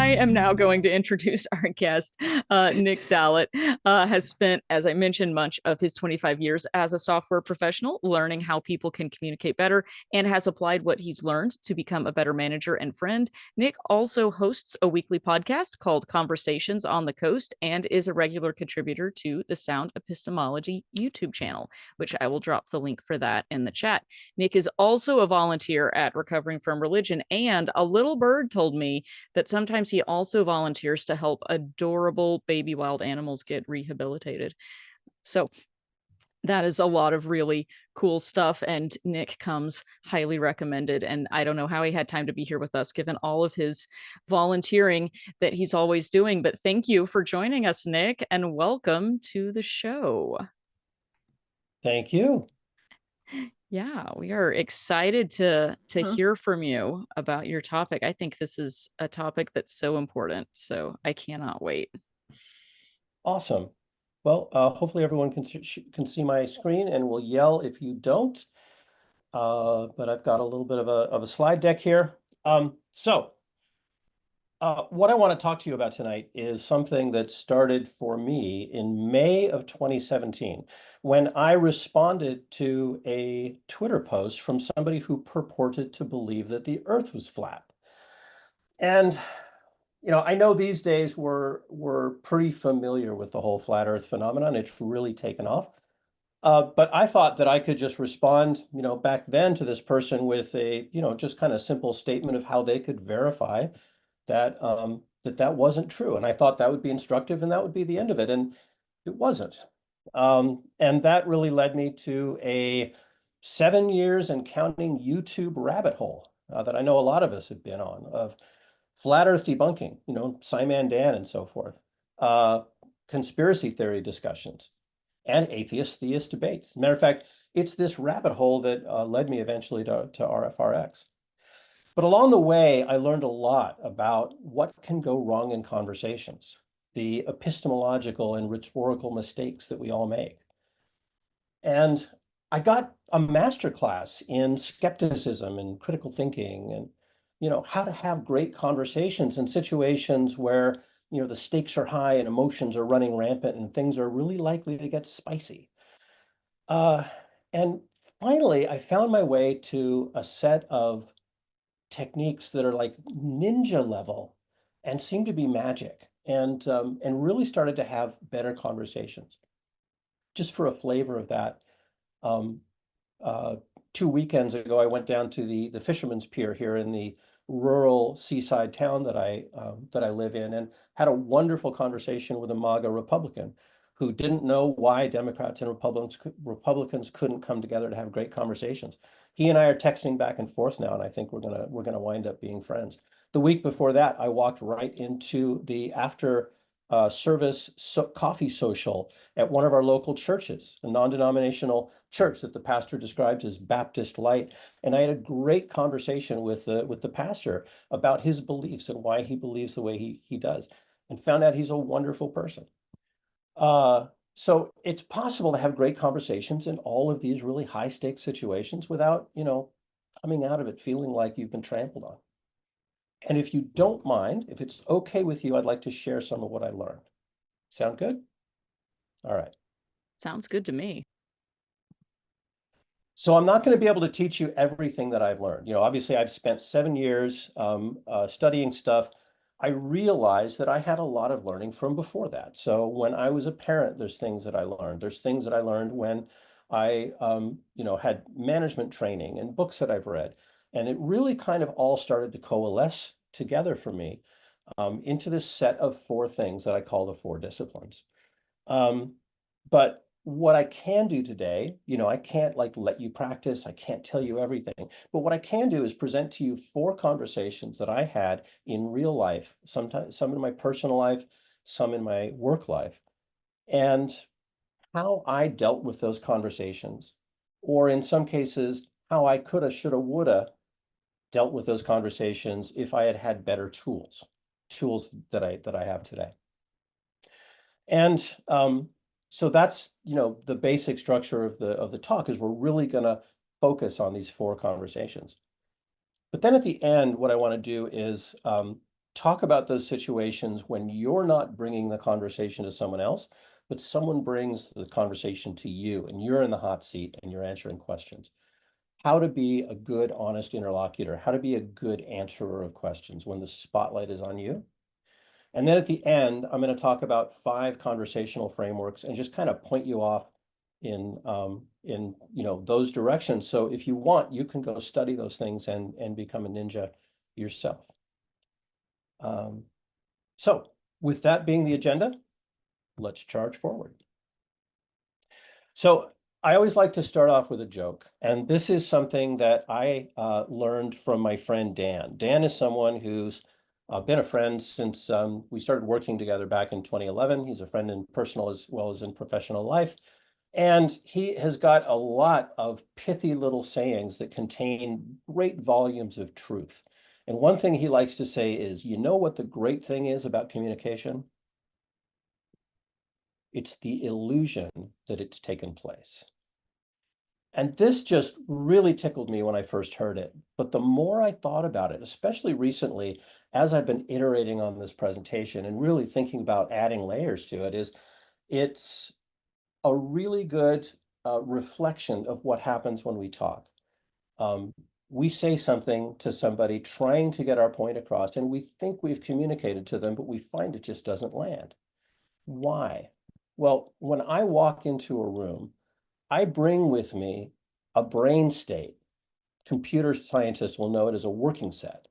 I am now going to introduce our guest. Nick Dallett has spent, as I mentioned, much of his 25 years as a software professional learning how people can communicate better and has applied what he's learned to become a better manager and friend. Nick also hosts a weekly podcast called Conversations on the Coast and is a regular contributor to the Sound Epistemology YouTube channel, which I will drop the link for that in the chat. Nick is also a volunteer at Recovering from Religion, and a little bird told me that sometimes he also volunteers to help adorable baby wild animals get rehabilitated. So that is a lot of really cool stuff, and Nick comes highly recommended. And I don't know how he had time to be here with us given all of his volunteering that he's always doing, but thank you for joining us, Nick, and welcome to the show. Thank you. Yeah, we are excited to hear from you about your topic. I think this is a topic that's so important, so I cannot wait. Awesome. Well, hopefully everyone can see my screen and will yell if you don't. But I've got a little bit of a slide deck here. What I want to talk to you about tonight is something that started for me in May of 2017, when I responded to a Twitter post from somebody who purported to believe that the Earth was flat. And I know these days we're pretty familiar with the whole flat Earth phenomenon. It's really taken off. But I thought that I could just respond, back then to this person with a, just kind of simple statement of how they could verify that that wasn't true. And I thought that would be instructive and that would be the end of it. And it wasn't. And that really led me to a 7 years and counting YouTube rabbit hole that I know a lot of us have been on, of flat Earth debunking, Simon Dan and so forth, conspiracy theory discussions, and atheist-theist debates. Matter of fact, it's this rabbit hole that led me eventually to RfRx. But along the way, I learned a lot about what can go wrong in conversations, the epistemological and rhetorical mistakes that we all make. And I got a master class in skepticism and critical thinking and, how to have great conversations in situations where, the stakes are high and emotions are running rampant and things are really likely to get spicy. And finally, I found my way to a set of techniques that are like ninja level and seem to be magic, and really started to have better conversations. Just for a flavor of that, um, 2 weekends ago, I went down to the Fisherman's Pier here in the rural seaside town that I live in, and had a wonderful conversation with a MAGA Republican who didn't know why Democrats and Republicans couldn't come together to have great conversations. He and I are texting back and forth now, and I think we're gonna wind up being friends. The week before that, I walked right into the after service coffee social at one of our local churches, a non-denominational church that the pastor describes as Baptist Light. And I had a great conversation with the pastor about his beliefs and why he believes the way he does, and found out he's a wonderful person. So it's possible to have great conversations in all of these really high stakes situations without, coming out of it feeling like you've been trampled on. And if you don't mind, if it's okay with you, I'd like to share some of what I learned. Sound good? All right. Sounds good to me. So I'm not going to be able to teach you everything that I've learned. Obviously I've spent 7 years studying stuff. I realized that I had a lot of learning from before that. So when I was a parent, there's things that I learned. There's things that I learned when I, had management training and books that I've read. And it really kind of all started to coalesce together for me into this set of 4 things that I call the 4 disciplines. But what I can do today, I can't like let you practice, I can't tell you everything, but what I can do is present to you 4 conversations that I had in real life, sometimes some in my personal life, some in my work life, and how I dealt with those conversations, or in some cases, how I coulda, shoulda, woulda dealt with those conversations if I had had better tools that I have today. And so that's, the basic structure of the talk, is we're really gonna focus on these 4 conversations. But then at the end, what I want to do is talk about those situations when you're not bringing the conversation to someone else, but someone brings the conversation to you and you're in the hot seat and you're answering questions. How to be a good, honest interlocutor, how to be a good answerer of questions when the spotlight is on you. And then at the end, I'm going to talk about 5 conversational frameworks and just kind of point you off in those directions. So if you want, you can go study those things and become a ninja yourself. So with that being the agenda, let's charge forward. So I always like to start off with a joke, and this is something that I learned from my friend Dan. Dan is someone who's been a friend since we started working together back in 2011. He's a friend in personal as well as in professional life. And he has got a lot of pithy little sayings that contain great volumes of truth. And one thing he likes to say is, you know what the great thing is about communication? It's the illusion that it's taken place. And this just really tickled me when I first heard it. But the more I thought about it, especially recently, as I've been iterating on this presentation and really thinking about adding layers to it, is it's a really good reflection of what happens when we talk. Um, we say something to somebody trying to get our point across, and we think we've communicated to them, but we find it just doesn't land. Why? Well, when I walk into a room, I bring with me a brain state. Computer scientists will know it as a working set.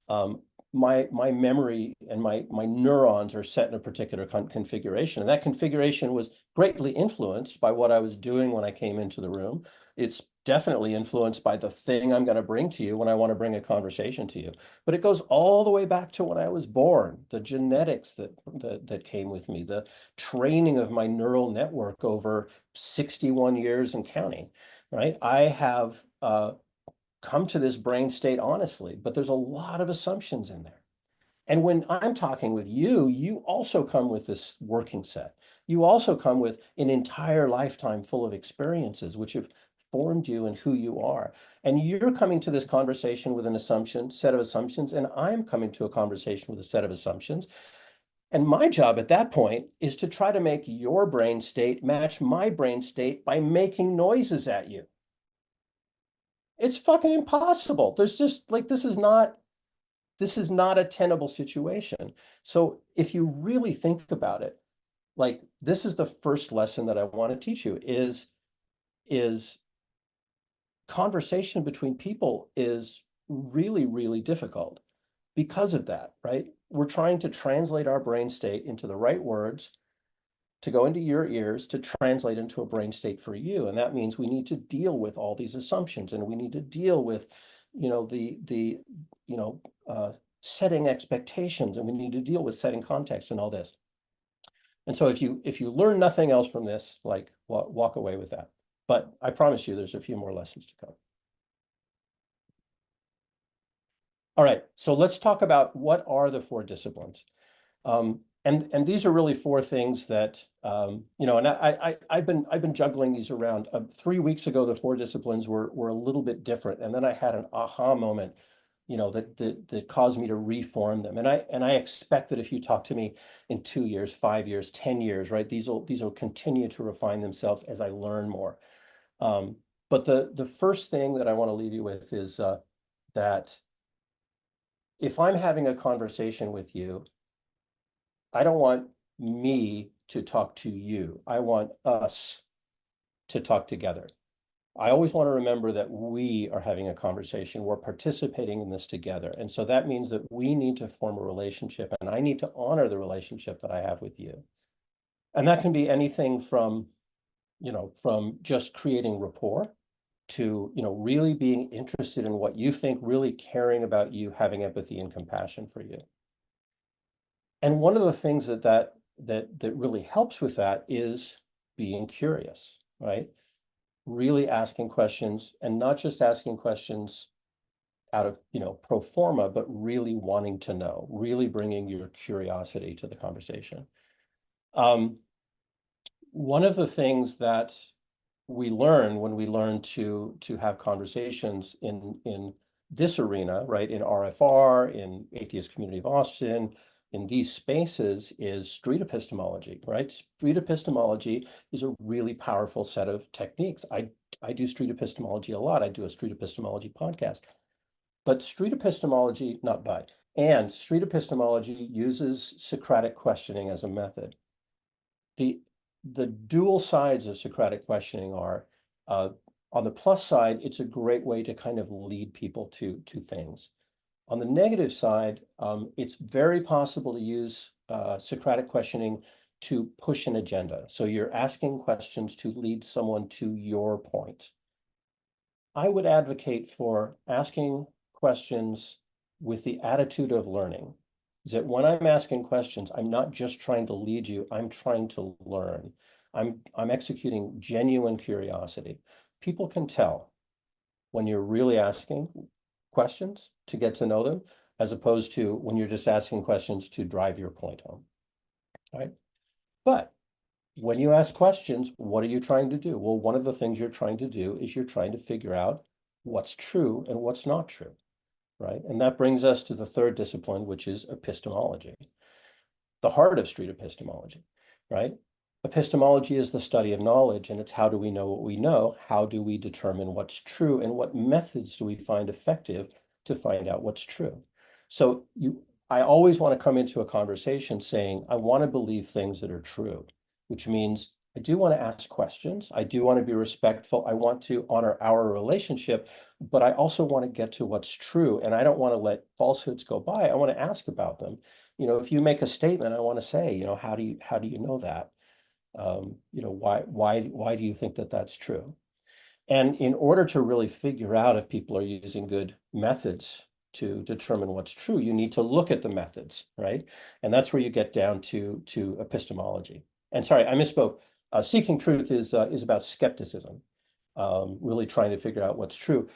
Um, my memory and my neurons are set in a particular configuration, and that configuration was greatly influenced by what I was doing when I came into the room. It's definitely influenced by the thing I'm going to bring to you when I want to bring a conversation to you. But it goes all the way back to when I was born, the genetics that came with me, the training of my neural network over 61 years and counting, right? I have come to this brain state honestly, but there's a lot of assumptions in there. And when I'm talking with you, you also come with this working set. You also come with an entire lifetime full of experiences, which have formed you and who you are. And you're coming to this conversation with an set of assumptions, and I'm coming to a conversation with a set of assumptions. And my job at that point is to try to make your brain state match my brain state by making noises at you. It's fucking impossible. There's just like, this is not a tenable situation. So if you really think about it, like this is the first lesson that I want to teach you is conversation between people is really, really difficult because of that, right? We're trying to translate our brain state into the right words to go into your ears to translate into a brain state for you. And that means we need to deal with all these assumptions, and we need to deal with, you know, setting expectations, and we need to deal with setting context and all this. And so if you learn nothing else from this, like walk away with that. But I promise you there's a few more lessons to come. All right, so let's talk about what are the 4 disciplines. And these are really 4 things that and I've been juggling these around. 3 weeks ago, the 4 disciplines were a little bit different, and then I had an aha moment, that caused me to reform them. And I expect that if you talk to me in 2 years, 5 years, 10 years, right, these will continue to refine themselves as I learn more. But the first thing that I want to leave you with is that if I'm having a conversation with you, I don't want me to talk to you. I want us to talk together. I always want to remember that we are having a conversation. We're participating in this together. And so that means that we need to form a relationship, and I need to honor the relationship that I have with you. And that can be anything from just creating rapport to, really being interested in what you think, really caring about you, having empathy and compassion for you. And one of the things that really helps with that is being curious, right? Really asking questions, and not just asking questions out of, pro forma, but really wanting to know, really bringing your curiosity to the conversation. One of the things that we learn when we learn to have conversations in this arena, right, in RFR, in Atheist Community of Austin, in these spaces is street epistemology, right? Street epistemology is a really powerful set of techniques. I do street epistemology a lot. I do a street epistemology podcast. But street epistemology, not by, and street epistemology uses Socratic questioning as a method. The the dual sides of Socratic questioning are, on the plus side, it's a great way to kind of lead people to things. On the negative side, it's very possible to use Socratic questioning to push an agenda. So you're asking questions to lead someone to your point. I would advocate for asking questions with the attitude of learning. Is that when I'm asking questions, I'm not just trying to lead you, I'm trying to learn. I'm executing genuine curiosity. People can tell when you're really asking questions to get to know them, as opposed to when you're just asking questions to drive your point home. Right? But when you ask questions, what are you trying to do? Well, one of the things you're trying to do is you're trying to figure out what's true and what's not true, right? And that brings us to the third discipline, which is epistemology, the heart of street epistemology, right? Epistemology is the study of knowledge, and it's how do we know what we know? How do we determine what's true? And what methods do we find effective to find out what's true? So I always want to come into a conversation saying, I want to believe things that are true, which means I do want to ask questions. I do want to be respectful. I want to honor our relationship, but I also want to get to what's true. And I don't want to let falsehoods go by. I want to ask about them. If you make a statement, I want to say, how do you know that? Why do you think that that's true? And in order to really figure out if people are using good methods to determine what's true, you need to look at the methods, right? And that's where you get down to epistemology. And sorry, I misspoke. Seeking truth is about skepticism, really trying to figure out what's true.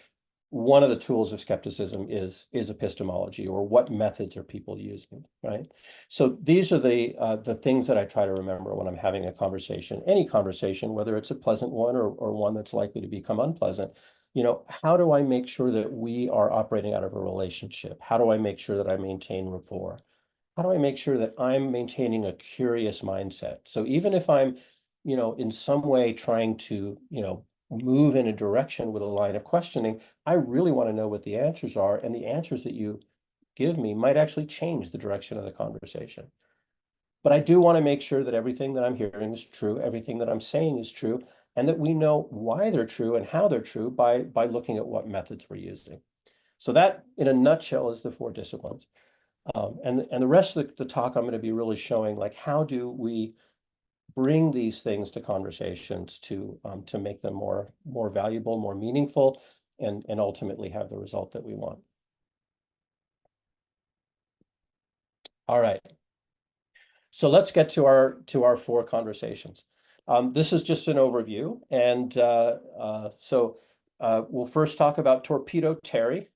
One of the tools of skepticism is epistemology, or what methods are people using, right? So these are the things that I try to remember when I'm having a conversation, any conversation, whether it's a pleasant one or one that's likely to become unpleasant. How do I make sure that we are operating out of a relationship? How do I make sure that I maintain rapport? How do I make sure that I'm maintaining a curious mindset? So even if I'm, in some way trying to, move in a direction with a line of questioning, I really want to know what the answers are, and the answers that you give me might actually change the direction of the conversation. But I do want to make sure that everything that I'm hearing is true, everything that I'm saying is true, and that we know why they're true and how they're true by looking at what methods we're using. So that, in a nutshell, is the four disciplines. And the rest of the talk, I'm going to be really showing, like, how do we bring these things to conversations to make them more valuable, more meaningful, and ultimately have the result that we want. All right. So let's get to our four conversations. This is just an overview, and so we'll first talk about Torpedo Terry.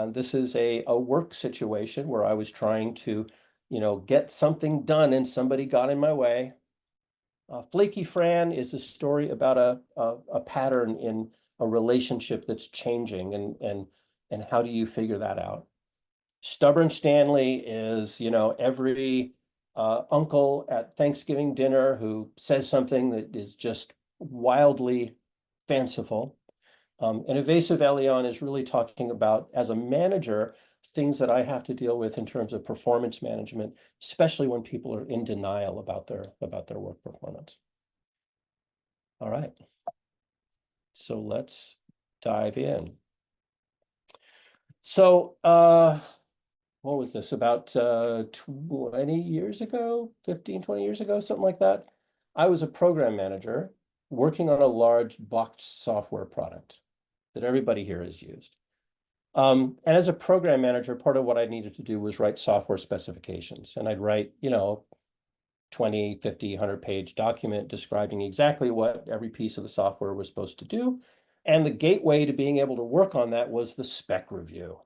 This is a work situation where I was trying to, get something done and somebody got in my way. Flaky Fran is a story about a pattern in a relationship that's changing, and how do you figure that out? Stubborn Stanley is, every uncle at Thanksgiving dinner who says something that is just wildly fanciful. And Evasive Elion is really talking about, as a manager, things that I have to deal with in terms of performance management, especially when people are in denial about their work performance. All right. So let's dive in. So what was this, about 20 years ago, 15, 20 years ago, something like that? I was a program manager working on a large boxed software product that everybody here has used. And as a program manager, part of what I needed to do was write software specifications. And I'd write, 20, 50, 100-page document describing exactly what every piece of the software was supposed to do. And the gateway to being able to work on that was the spec review.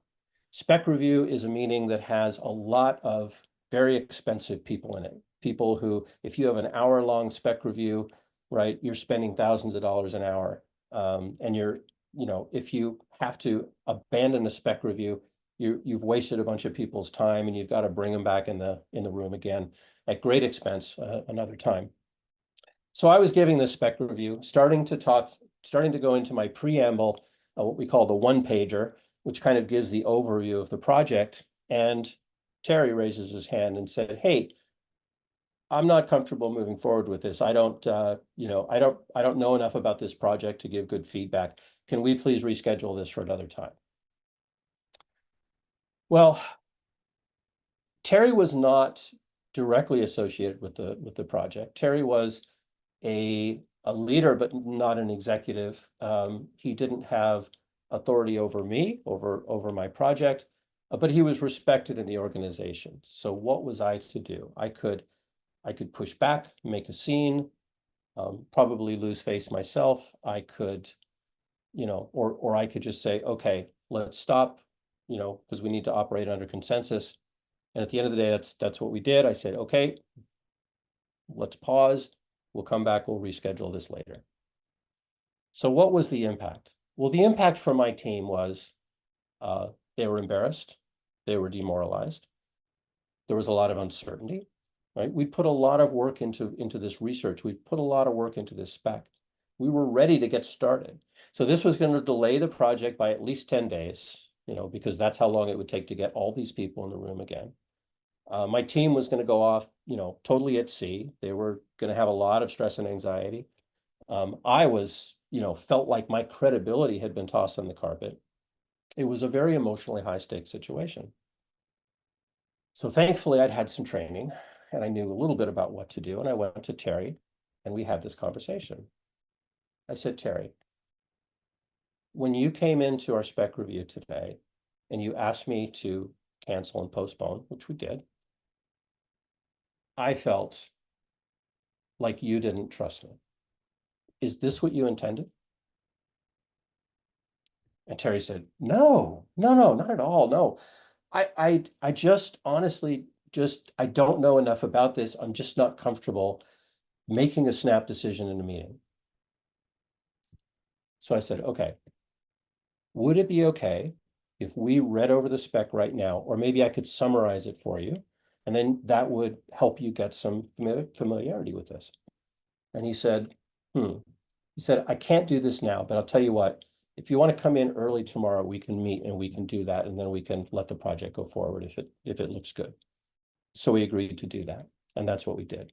Spec review is a meeting that has a lot of very expensive people in it. People who, if you have an hour-long spec review, right, you're spending thousands of dollars an hour, and you're if you have to abandon a spec review, you've wasted a bunch of people's time, and you've got to bring them back in the room again at great expense another time. So I was giving this spec review, starting to go into my preamble, what we call the one pager, which kind of gives the overview of the project. And Terry raises his hand and said, "Hey, I'm not comfortable moving forward with this. I don't know enough about this project to give good feedback. Can we please reschedule this for another time?" Well, Terry was not directly associated with the project. Terry was a leader, but not an executive. He didn't have authority over me, over my project, but he was respected in the organization. So what was I to do? I could push back, make a scene, probably lose face myself. I could, or I could just say, okay, let's stop, because we need to operate under consensus. And at the end of the day, that's what we did. I said, okay, let's pause. We'll come back. We'll reschedule this later. So what was the impact? Well, the impact for my team was they were embarrassed. They were demoralized. There was a lot of uncertainty, right? We put a lot of work into this research. We put a lot of work into this spec. We were ready to get started. So this was going to delay the project by at least 10 days, because that's how long it would take to get all these people in the room again. My team was going to go off, totally at sea. They were going to have a lot of stress and anxiety. I was, felt like my credibility had been tossed on the carpet. It was a very emotionally high stakes situation. So thankfully, I'd had some training, and I knew a little bit about what to do. And I went to Terry, and we had this conversation. I said, "Terry, when you came into our spec review today and you asked me to cancel and postpone," which we did, "I felt like you didn't trust me. Is this what you intended?" And Terry said, "No, no, no, not at all. No, I just honestly I don't know enough about this. I'm just not comfortable making a snap decision in a meeting." So I said, "Okay, would it be okay if we read over the spec right now, or maybe I could summarize it for you, and then that would help you get some familiarity with this?" And he said, He said, "I can't do this now, but I'll tell you what, if you want to come in early tomorrow, we can meet and we can do that, and then we can let the project go forward if it looks good." So we agreed to do that, and that's what we did.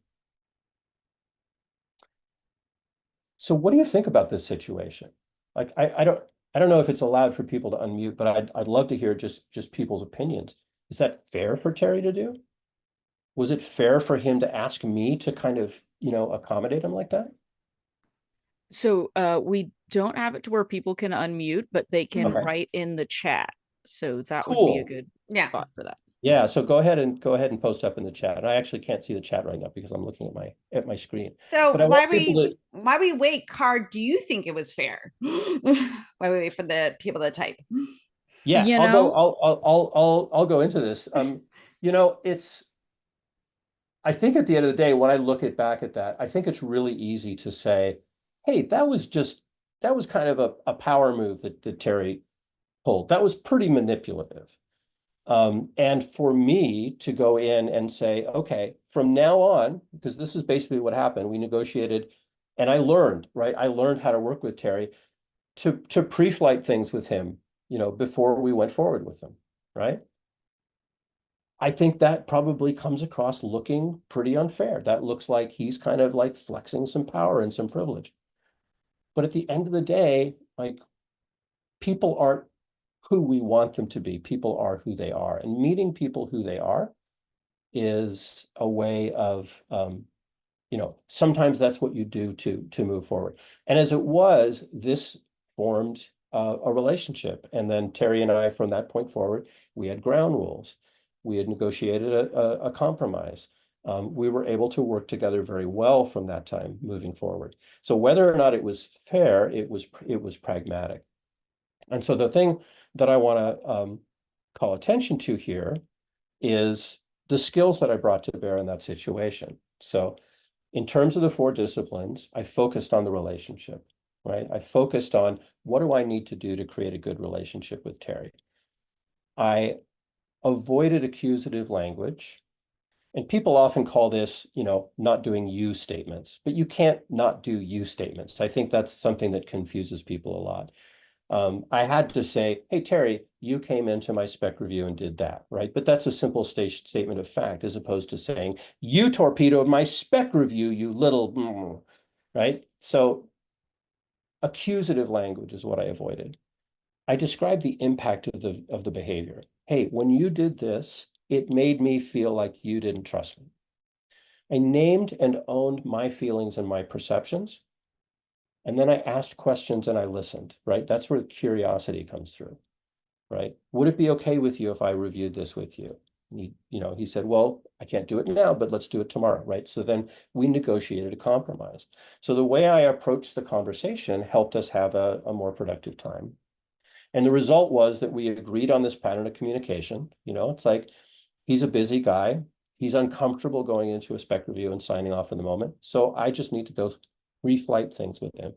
So what do you think about this situation? Like, I don't know if it's allowed for people to unmute, but I'd love to hear just people's opinions. Is that fair for Terry to do? Was it fair for him to ask me to kind of, accommodate him like that? So we don't have it to where people can unmute, but they can Okay, write in the chat. So that would be a cool. good Yeah. spot for that. Yeah, so go ahead and post up in the chat. And I actually can't see the chat right now because I'm looking at my screen. So But I want people to, why we wait, Card? Do you think it was fair? Why we wait for the people to type? yeah, You I'll go. know, I'll go into this. It's. I think at the end of the day, when I look back at that, I think it's really easy to say, "Hey, that was kind of a power move that Terry pulled. That was pretty manipulative." And for me to go in and say, "Okay, from now on," because this is basically what happened. We negotiated, and I learned, right? I learned how to work with Terry to pre-flight things with him, before we went forward with him, right? I think that probably comes across looking pretty unfair. That looks like he's kind of like flexing some power and some privilege. But at the end of the day, like, people aren't who we want them to be. People are who they are. And meeting people who they are is a way of, sometimes that's what you do to move forward. And as it was, this formed a relationship. And then Terry and I, from that point forward, we had ground rules. We had negotiated a compromise. We were able to work together very well from that time moving forward. So whether or not it was fair, it was pragmatic. And so the thing that I want to call attention to here is the skills that I brought to bear in that situation. So in terms of the four disciplines, I focused on the relationship. right? I focused on what do I need to do to create a good relationship with Terry. I avoided accusative language. And people often call this, not doing you statements, but you can't not do you statements. I think that's something that confuses people a lot. I had to say, hey, Terry, you came into my spec review and did that, right? But that's a simple statement of fact, as opposed to saying, you torpedoed my spec review, you little, right? So accusative language is what I avoided. I described the impact of the behavior. Hey, when you did this, it made me feel like you didn't trust me. I named and owned my feelings and my perceptions. And then I asked questions and I listened, right? That's where curiosity comes through, right? Would it be okay with you if I reviewed this with you? He said, well, I can't do it now, but let's do it tomorrow, right? So then we negotiated a compromise. So the way I approached the conversation helped us have a more productive time. And the result was that we agreed on this pattern of communication. It's like he's a busy guy. He's uncomfortable going into a spec review and signing off in the moment. So I just need to go reflight things with him.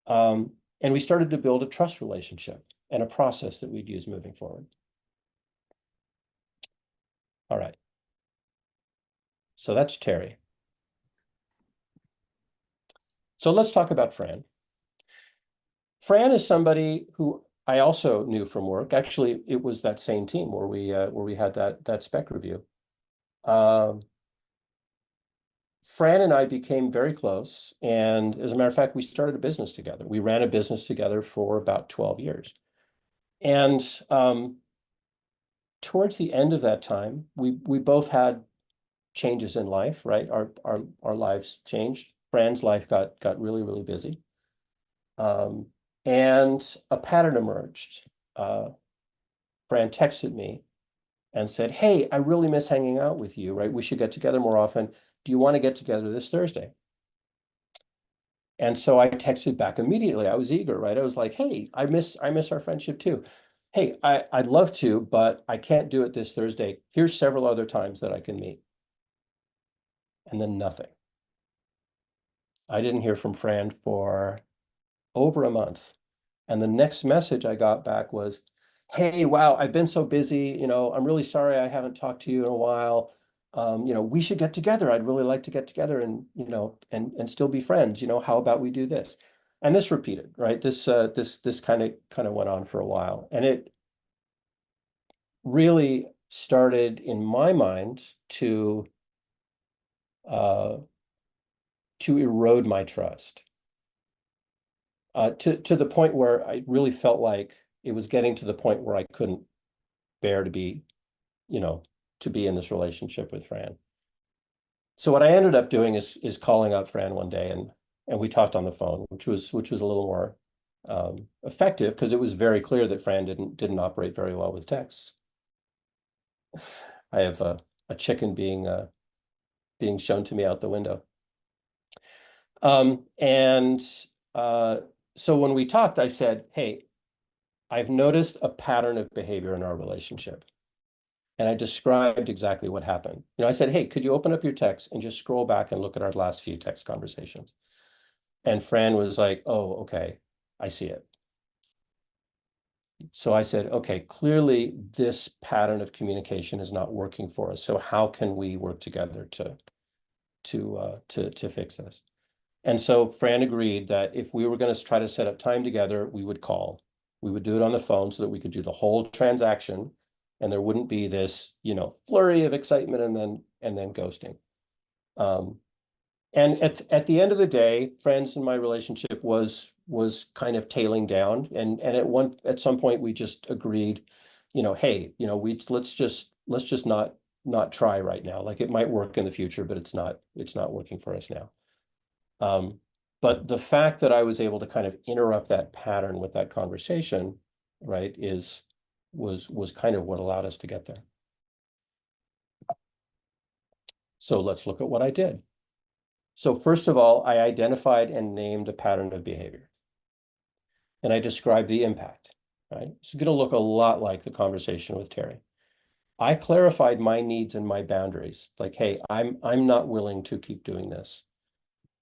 And we started to build a trust relationship and a process that we'd use moving forward. All right. So that's Terry. So let's talk about Fran. Fran is somebody who I also knew from work. Actually, it was that same team where we had that spec review. Fran and I became very close, and as a matter of fact, we started a business together. We ran a business together for about 12 years. And towards the end of that time, we both had changes in life, right? Our lives changed. Fran's life got really, really busy. And a pattern emerged. Fran texted me and said, hey, I really miss hanging out with you, right? We should get together more often. Do you want to get together this Thursday? And so I texted back immediately. I was eager, right? I was like, hey, I miss our friendship too. Hey, I'd love to, but I can't do it this Thursday. Here's several other times that I can meet. And then nothing. I didn't hear from Fran for over a month. And the next message I got back was, hey, wow, I've been so busy. I'm really sorry I haven't talked to you in a while. We should get together. I'd really like to get together and, and still be friends. How about we do this? And this repeated, right? This kind of went on for a while. And it really started in my mind to erode my trust. To the point where I really felt like it was getting to the point where I couldn't bear to be, to be in this relationship with Fran. So what I ended up doing is calling up Fran one day and we talked on the phone, which was a little more effective because it was very clear that Fran didn't operate very well with texts. I have a chicken being shown to me out the window. And so when we talked, I said, hey, I've noticed a pattern of behavior in our relationship. And I described exactly what happened. I said, hey, could you open up your text and just scroll back and look at our last few text conversations? And Fran was like, oh, okay, I see it. So I said, okay, clearly this pattern of communication is not working for us. So how can we work together to fix this? And so Fran agreed that if we were going to try to set up time together, we would call. We would do it on the phone so that we could do the whole transaction and there wouldn't be this, flurry of excitement and then ghosting. And at the end of the day, Fran's and my relationship was kind of tailing down. And at some point we just agreed, hey, let's just not try right now. Like it might work in the future, but it's not working for us now. But the fact that I was able to kind of interrupt that pattern with that conversation, right, was kind of what allowed us to get there. So let's look at what I did. So first of all, I identified and named a pattern of behavior. And I described the impact, right? It's going to look a lot like the conversation with Terry. I clarified my needs and my boundaries. Like, hey, I'm not willing to keep doing this.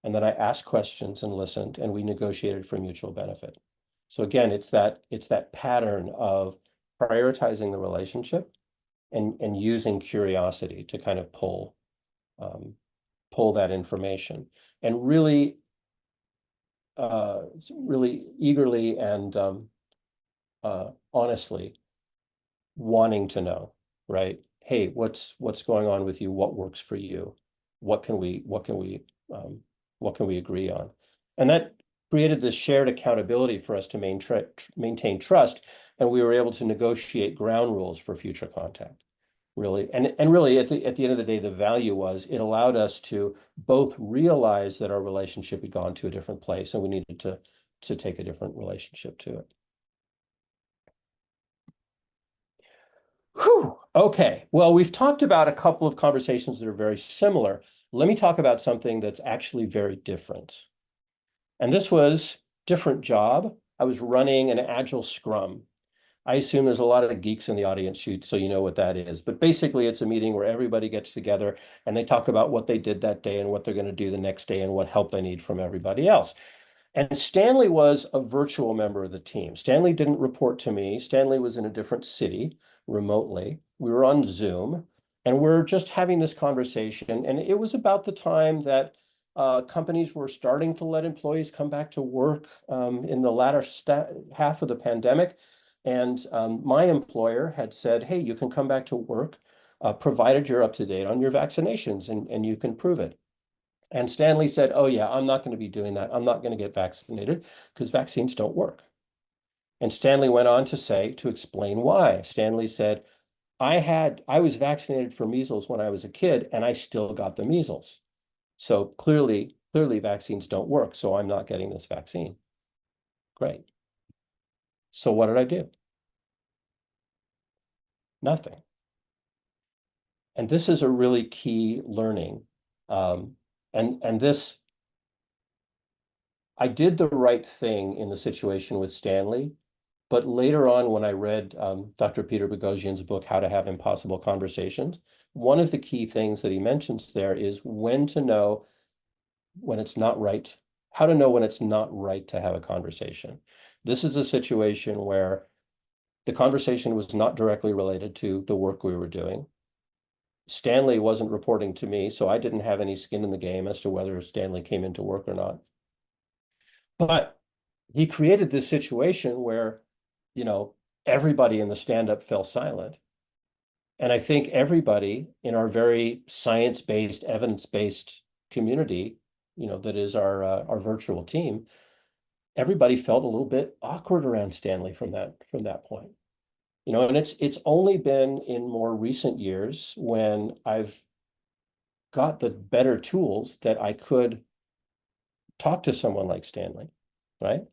And then I asked questions and listened, and we negotiated for mutual benefit. So again, it's that pattern of prioritizing the relationship and using curiosity to kind of pull that information and really eagerly and honestly wanting to know, right? Hey, what's going on with you? What works for you? What can we agree on? And that created this shared accountability for us to maintain trust, and we were able to negotiate ground rules for future contact. Really, and really at the end of the day, the value was it allowed us to both realize that our relationship had gone to a different place, and we needed to take a different relationship to it. Whew. Okay. Well, we've talked about a couple of conversations that are very similar. Let me talk about something that's actually very different. And this was different job. I was running an agile scrum. I assume there's a lot of geeks in the audience, so you know what that is. But basically, it's a meeting where everybody gets together and they talk about what they did that day and what they're going to do the next day and what help they need from everybody else. And Stanley was a virtual member of the team. Stanley didn't report to me. Stanley was in a different city remotely. We were on Zoom and we're just having this conversation. And it was about the time that companies were starting to let employees come back to work in the latter half of the pandemic. And my employer had said, hey, you can come back to work provided you're up to date on your vaccinations and you can prove it. And Stanley said, oh, yeah, I'm not going to be doing that. I'm not going to get vaccinated because vaccines don't work. And Stanley went on to say, to explain why. Stanley said, I was vaccinated for measles when I was a kid and I still got the measles. So clearly vaccines don't work. So I'm not getting this vaccine. Great. So what did I do? Nothing. And this is a really key learning. And this, I did the right thing in the situation with Stanley, but later on when I read Dr. Peter Boghossian's book, How to Have Impossible Conversations, one of the key things that he mentions there is when to know when it's not right, how to know when it's not right to have a conversation. This is a situation where the conversation was not directly related to the work we were doing. Stanley wasn't reporting to me, so I didn't have any skin in the game as to whether Stanley came into work or not. But he created this situation where, everybody in the stand-up fell silent. And I think everybody in our very science-based, evidence-based community, that is our virtual team, everybody felt a little bit awkward around Stanley from that point. And it's only been in more recent years when I've got the better tools that I could talk to someone like Stanley, right?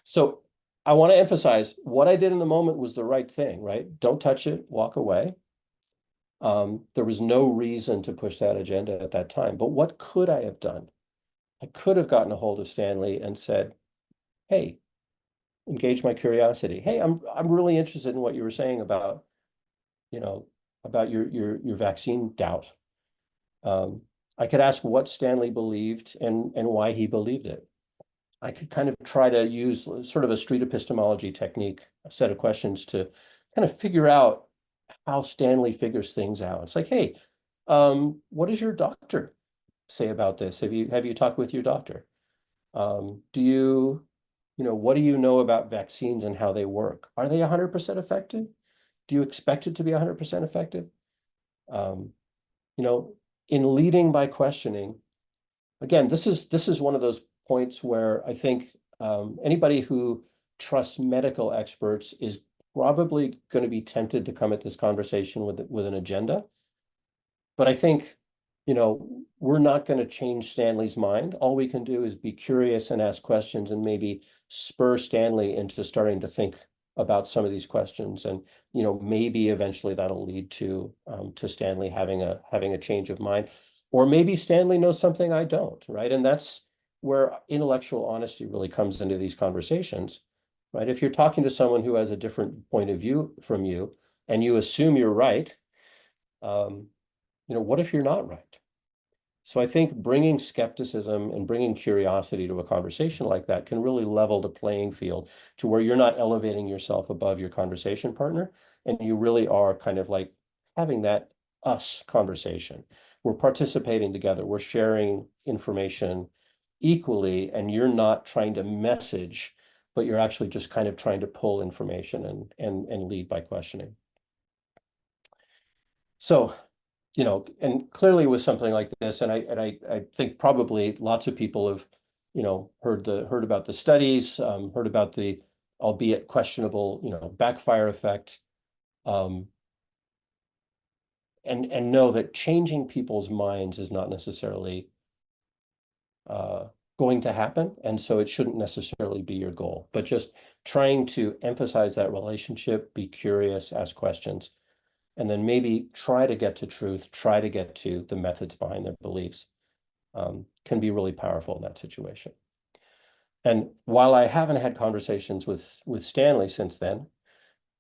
So I want to emphasize what I did in the moment was the right thing, right? Don't touch it, walk away. There was no reason to push that agenda at that time. But what could I have done? I could have gotten a hold of Stanley and said, hey, engage my curiosity. Hey, I'm really interested in what you were saying about, about your vaccine doubt. I could ask what Stanley believed and why he believed it. I could kind of try to use sort of a street epistemology technique, a set of questions to kind of figure out how Stanley figures things out. It's like, hey, what does your doctor say about this? Have you talked with your doctor? What do you know about vaccines and how they work? Are they 100% effective? Do you expect it to be 100% effective? Um, in leading by questioning, again, this is one of those points where I think anybody who trusts medical experts is probably going to be tempted to come at this conversation with an agenda. But I think, we're not going to change Stanley's mind. All we can do is be curious and ask questions and maybe spur Stanley into starting to think about some of these questions. And, maybe eventually that'll lead to Stanley having a change of mind. Or maybe Stanley knows something I don't, right? And that's where intellectual honesty really comes into these conversations, right? If you're talking to someone who has a different point of view from you and you assume you're right, what if you're not right? So I think bringing skepticism and bringing curiosity to a conversation like that can really level the playing field to where you're not elevating yourself above your conversation partner, and you really are kind of like having that us conversation. We're participating together, we're sharing information equally, and you're not trying to message, but you're actually just kind of trying to pull information and lead by questioning. So, and clearly with something like this, and I think probably lots of people have, heard about the studies, heard about the albeit questionable, backfire effect, um, and know that changing people's minds is not necessarily uh, going to happen, and so it shouldn't necessarily be your goal. But just trying to emphasize that relationship, be curious, ask questions, and then maybe try to get to truth, try to get to the methods behind their beliefs, can be really powerful in that situation. And while I haven't had conversations with Stanley since then,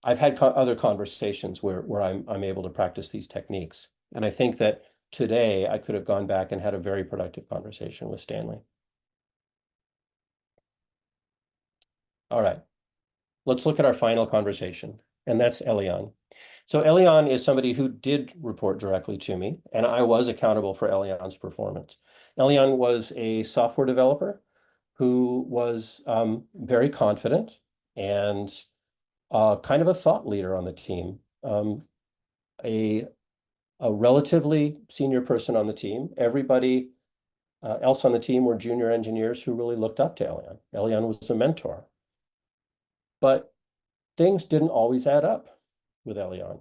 I've had other conversations where I'm able to practice these techniques. And I think that today I could have gone back and had a very productive conversation with Stanley. All right, let's look at our final conversation, and that's Elian. So Elian is somebody who did report directly to me, and I was accountable for Elian's performance. Elian was a software developer who was very confident and kind of a thought leader on the team. A, a relatively senior person on the team. Everybody else on the team were junior engineers who really looked up to Elian. Elian was a mentor. But things didn't always add up with Elian.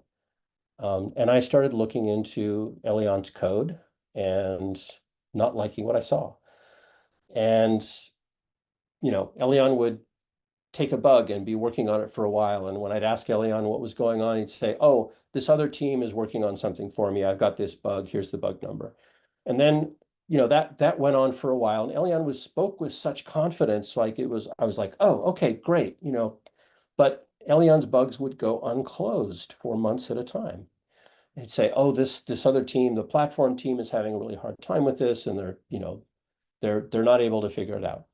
And I started looking into Elian's code and not liking what I saw. And, Elian would take a bug and be working on it for a while. And when I'd ask Elian what was going on, he'd say, oh, this other team is working on something for me. I've got this bug. Here's the bug number. And then, that went on for a while. And Elian spoke with such confidence, I was like, oh, okay, great. But Elian's bugs would go unclosed for months at a time. He'd say, oh, this other team, the platform team is having a really hard time with this, and they're not able to figure it out.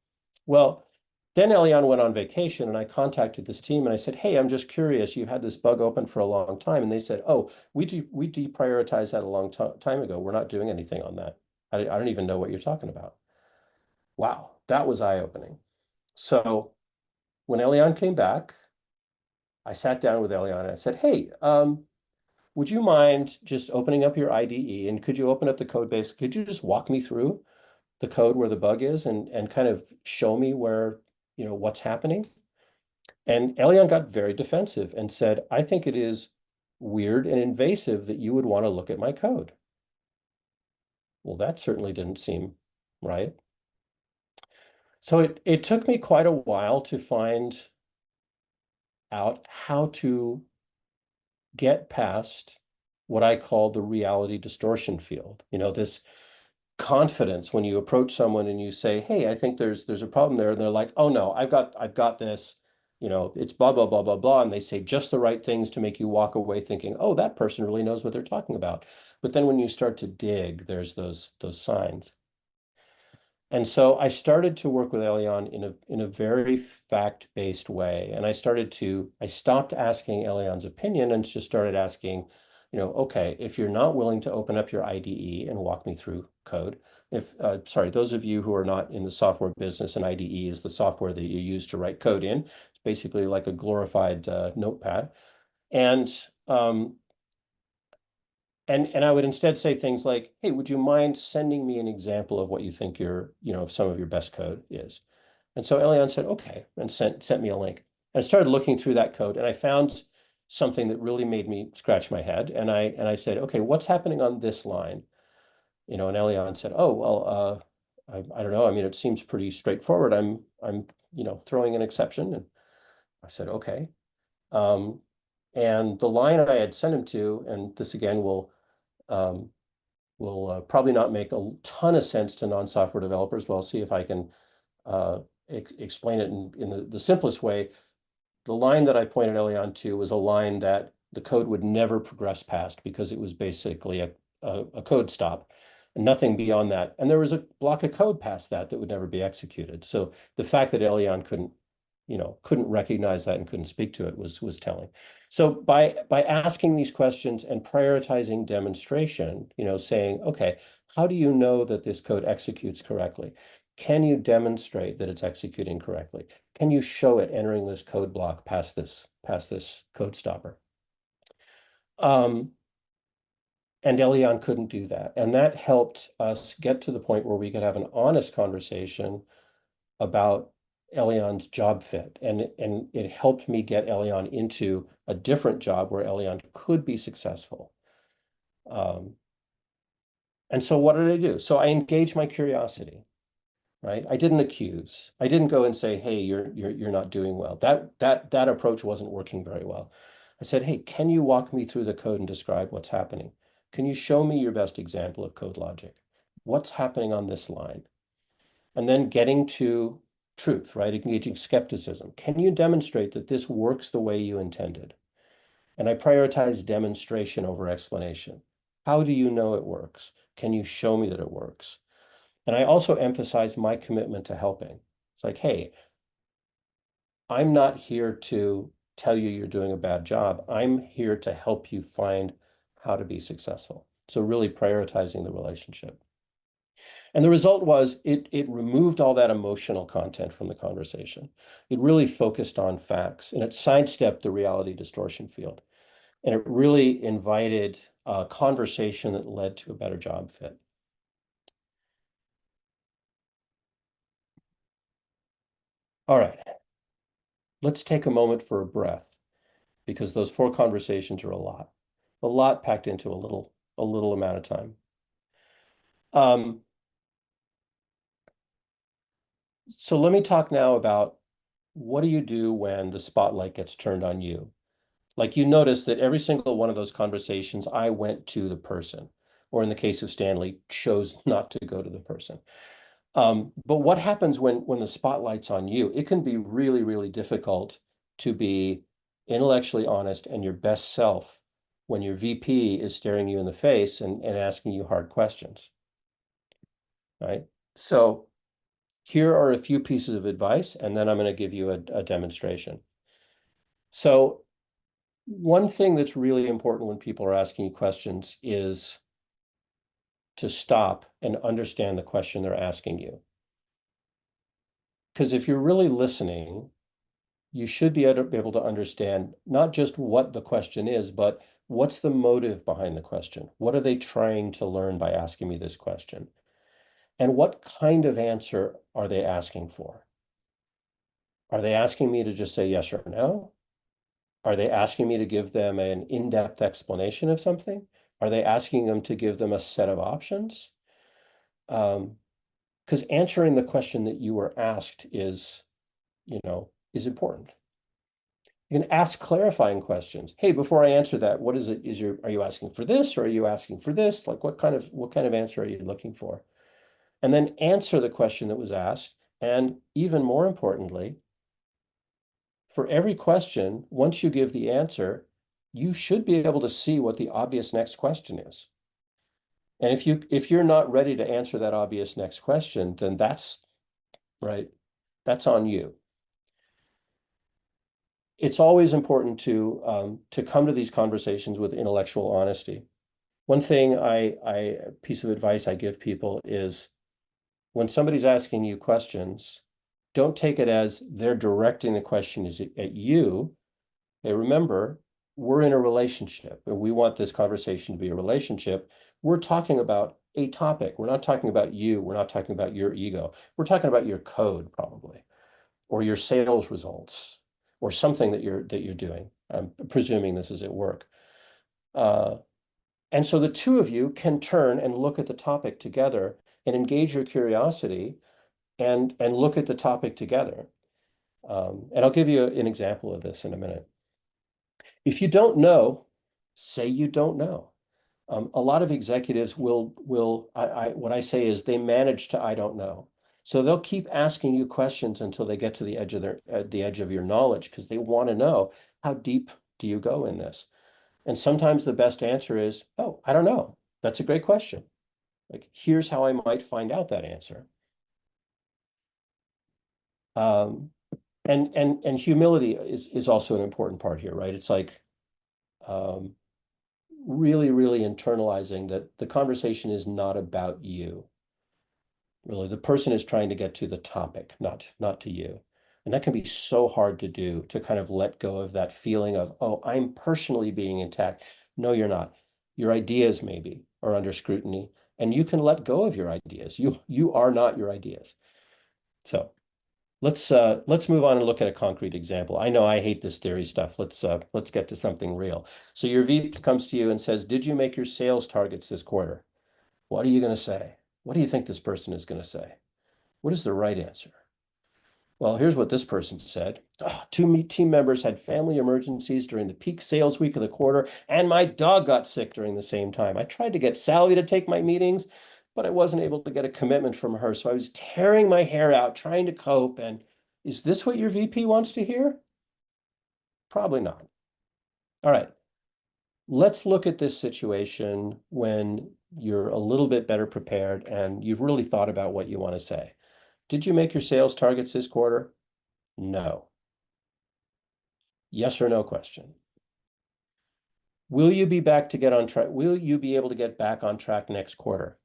Well, then Elian went on vacation, and I contacted this team and I said, hey, I'm just curious, you had this bug open for a long time. And they said, oh, we deprioritized that a long time ago. We're not doing anything on that. I don't even know what you're talking about. Wow, that was eye-opening. So when Elian came back, I sat down with Elian and I said, hey, would you mind just opening up your IDE, and could you open up the code base? Could you just walk me through the code where the bug is and kind of show me where, what's happening? And Elian got very defensive and said, I think it is weird and invasive that you would want to look at my code. Well, that certainly didn't seem right. So it took me quite a while to find out how to get past what I call the reality distortion field. This confidence when you approach someone and you say, hey, I think there's a problem there. And they're like, oh no, I've got this, it's blah, blah, blah, blah, blah. And they say just the right things to make you walk away thinking, oh, that person really knows what they're talking about. But then when you start to dig, there's those signs. And so I started to work with Elian in a very fact-based way. And I stopped asking Elian's opinion and just started asking, okay, if you're not willing to open up your IDE and walk me through code, those of you who are not in the software business, an IDE is the software that you use to write code in. It's basically like a glorified notepad. And and I would instead say things like, hey, would you mind sending me an example of what you think some of your best code is? And so Elian said, okay, and sent me a link. I started looking through that code and I found something that really made me scratch my head. And I said, okay, what's happening on this line? And Elian said, oh, well, I don't know. I mean, it seems pretty straightforward. I'm throwing an exception. And I said, okay. And the line I had sent him to, and this again um, will probably not make a ton of sense to non-software developers, but I'll see if I can explain it in the simplest way. The line that I pointed Elian to was a line that the code would never progress past because it was basically a code stop. and nothing beyond that. And there was a block of code past that that would never be executed. So the fact that Elian couldn't recognize that and couldn't speak to it was telling. So by asking these questions and prioritizing demonstration, saying, okay, how do you know that this code executes correctly? Can you demonstrate that it's executing correctly? Can you show it entering this code block past this code stopper? And Elian couldn't do that. And that helped us get to the point where we could have an honest conversation about Elian's job fit. And it helped me get Elian into a different job where Elian could be successful. And so what did I do? So I engaged my curiosity, right? I didn't accuse. I didn't go and say, hey, you're not doing well. That approach wasn't working very well. I said, hey, can you walk me through the code and describe what's happening? Can you show me your best example of code logic? What's happening on this line? And then getting to truth, right? Engaging skepticism. Can you demonstrate that this works the way you intended? And I prioritize demonstration over explanation. How do you know it works? Can you show me that it works? And I also emphasize my commitment to helping. It's like, hey, I'm not here to tell you you're doing a bad job. I'm here to help you find how to be successful. So really prioritizing the relationship. And the result was it removed all that emotional content from the conversation. It really focused on facts, and it sidestepped the reality distortion field. And it really invited a conversation that led to a better job fit. All right, let's take a moment for a breath, because those 4 conversations are a lot packed into a little amount of time. So let me talk now about, what do you do when the spotlight gets turned on you? Like, you notice that every single one of those conversations, I went to the person, or in the case of Stanley, chose not to go to the person. But what happens when the spotlight's on you? It can be really, really difficult to be intellectually honest and your best self when your VP is staring you in the face and asking you hard questions, right? So here are a few pieces of advice, and then I'm going to give you a demonstration. So one thing that's really important when people are asking you questions is to stop and understand the question they're asking you. Because if you're really listening, you should be able to understand not just what the question is, but what's the motive behind the question? What are they trying to learn by asking me this question? And what kind of answer are they asking for? Are they asking me to just say yes or no? Are they asking me to give them an in-depth explanation of something? Are they asking them to give them a set of options? Because answering the question that you were asked is important. You can ask clarifying questions. Hey, before I answer that, what is it? Are you asking for this, or are you asking for this? Like, what kind of answer are you looking for? And then answer the question that was asked. And even more importantly, for every question, once you give the answer, you should be able to see what the obvious next question is. And if you're not ready to answer that obvious next question, then that's on you. It's always important to come to these conversations with intellectual honesty. One thing piece of advice I give people is, when somebody's asking you questions, don't take it as they're directing the question at you. Hey, remember, we're in a relationship, and we want this conversation to be a relationship. We're talking about a topic. We're not talking about you. We're not talking about your ego. We're talking about your code, probably, or your sales results, or something that you're doing. I'm presuming this is at work. And so the two of you can turn and look at the topic together and engage your curiosity and look at the topic together. And I'll give you an example of this in a minute. If you don't know, say you don't know. A lot of executives will what I say is, they manage to I don't know. So they'll keep asking you questions until they get to the edge of your knowledge, because they want to know, how deep do you go in this? And sometimes the best answer is, oh, I don't know. That's a great question. Like, here's how I might find out that answer. Um, and humility is also an important part here, right? It's like um, really internalizing that the conversation is not about you. Really, the person is trying to get to the topic, not to you. And that can be so hard to do, to kind of let go of that feeling of, oh, I'm personally being attacked. No, you're not. Your ideas maybe are under scrutiny, and you can let go of your ideas. You are not your ideas. So let's move on and look at a concrete example. I know I hate this theory stuff. Let's get to something real. So your VP comes to you and says, "Did you make your sales targets this quarter?" What are you going to say? What do you think this person is going to say? What is the right answer? Well, here's what this person said. Oh, two team members had family emergencies during the peak sales week of the quarter, and my dog got sick during the same time. I tried to get Sally to take my meetings, but I wasn't able to get a commitment from her. So I was tearing my hair out trying to cope. And is this what your VP wants to hear? Probably not. All right. Let's look at this situation when you're a little bit better prepared and you've really thought about what you want to say. Did you make your sales targets this quarter? No. Yes or no question. Will you be back to get on track? Will you be able to get back on track next quarter?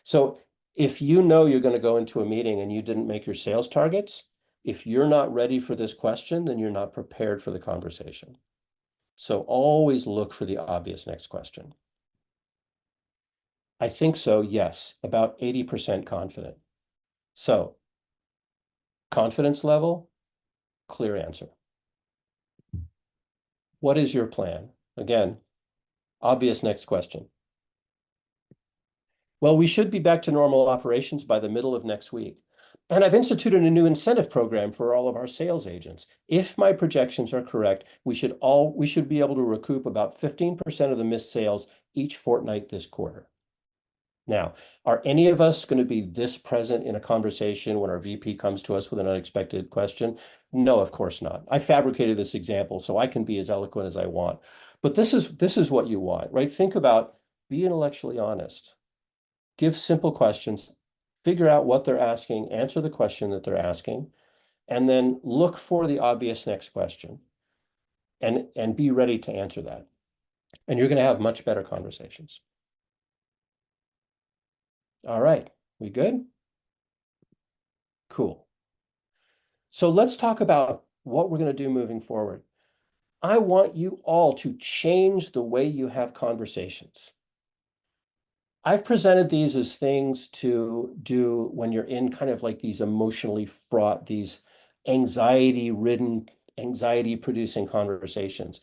So if you know you're going to go into a meeting and you didn't make your sales targets, if you're not ready for this question, then you're not prepared for the conversation. So always look for the obvious next question. I think so, yes, about 80% confident. So confidence level, clear answer. What is your plan? Again, obvious next question. Well, we should be back to normal operations by the middle of next week. And I've instituted a new incentive program for all of our sales agents. If my projections are correct, we should be able to recoup about 15% of the missed sales each fortnight this quarter. Now, are any of us going to be this present in a conversation when our VP comes to us with an unexpected question? No, of course not. I fabricated this example so I can be as eloquent as I want. But this is what you want, right? Think about, be intellectually honest. Give simple questions, figure out what they're asking, answer the question that they're asking, and then look for the obvious next question and be ready to answer that. And you're going to have much better conversations. All right, we good? Cool. So let's talk about what we're going to do moving forward. I want you all to change the way you have conversations. I've presented these as things to do when you're in kind of like these emotionally fraught, these anxiety-ridden, anxiety-producing conversations.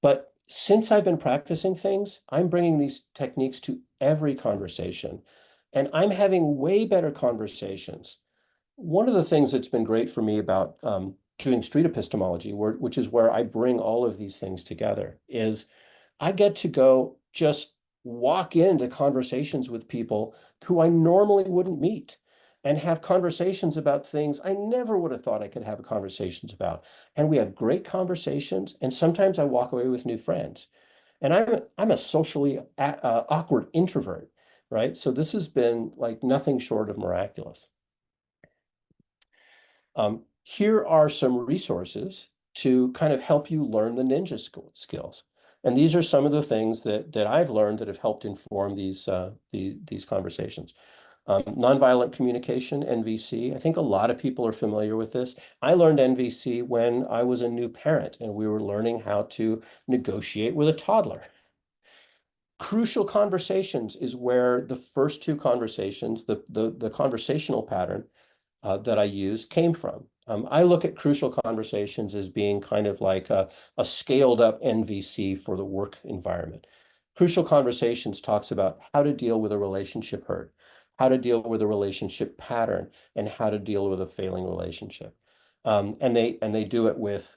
But since I've been practicing things, I'm bringing these techniques to every conversation, and I'm having way better conversations. One of the things that's been great for me about doing street epistemology, which is where I bring all of these things together, is I get to go just walk into conversations with people who I normally wouldn't meet and have conversations about things I never would have thought I could have conversations about. And we have great conversations, and sometimes I walk away with new friends. And I'm a socially awkward introvert, right? So this has been like nothing short of miraculous. Here are some resources to kind of help you learn the ninja skills. And these are some of the things that I've learned that have helped inform these conversations. Nonviolent communication, NVC. I think a lot of people are familiar with this. I learned NVC when I was a new parent and we were learning how to negotiate with a toddler. Crucial conversations is where the first two conversations, the conversational pattern that I use came from. I look at crucial conversations as being kind of like a scaled up NVC for the work environment. Crucial conversations talks about how to deal with a relationship hurt, how to deal with a relationship pattern, and how to deal with a failing relationship. And they do it with,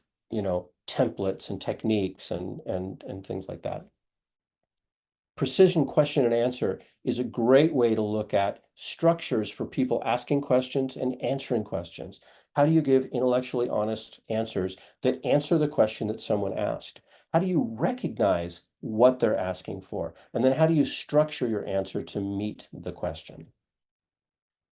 templates and techniques and things like that. Precision question and answer is a great way to look at structures for people asking questions and answering questions. How do you give intellectually honest answers that answer the question that someone asked? How do you recognize what they're asking for? And then how do you structure your answer to meet the question?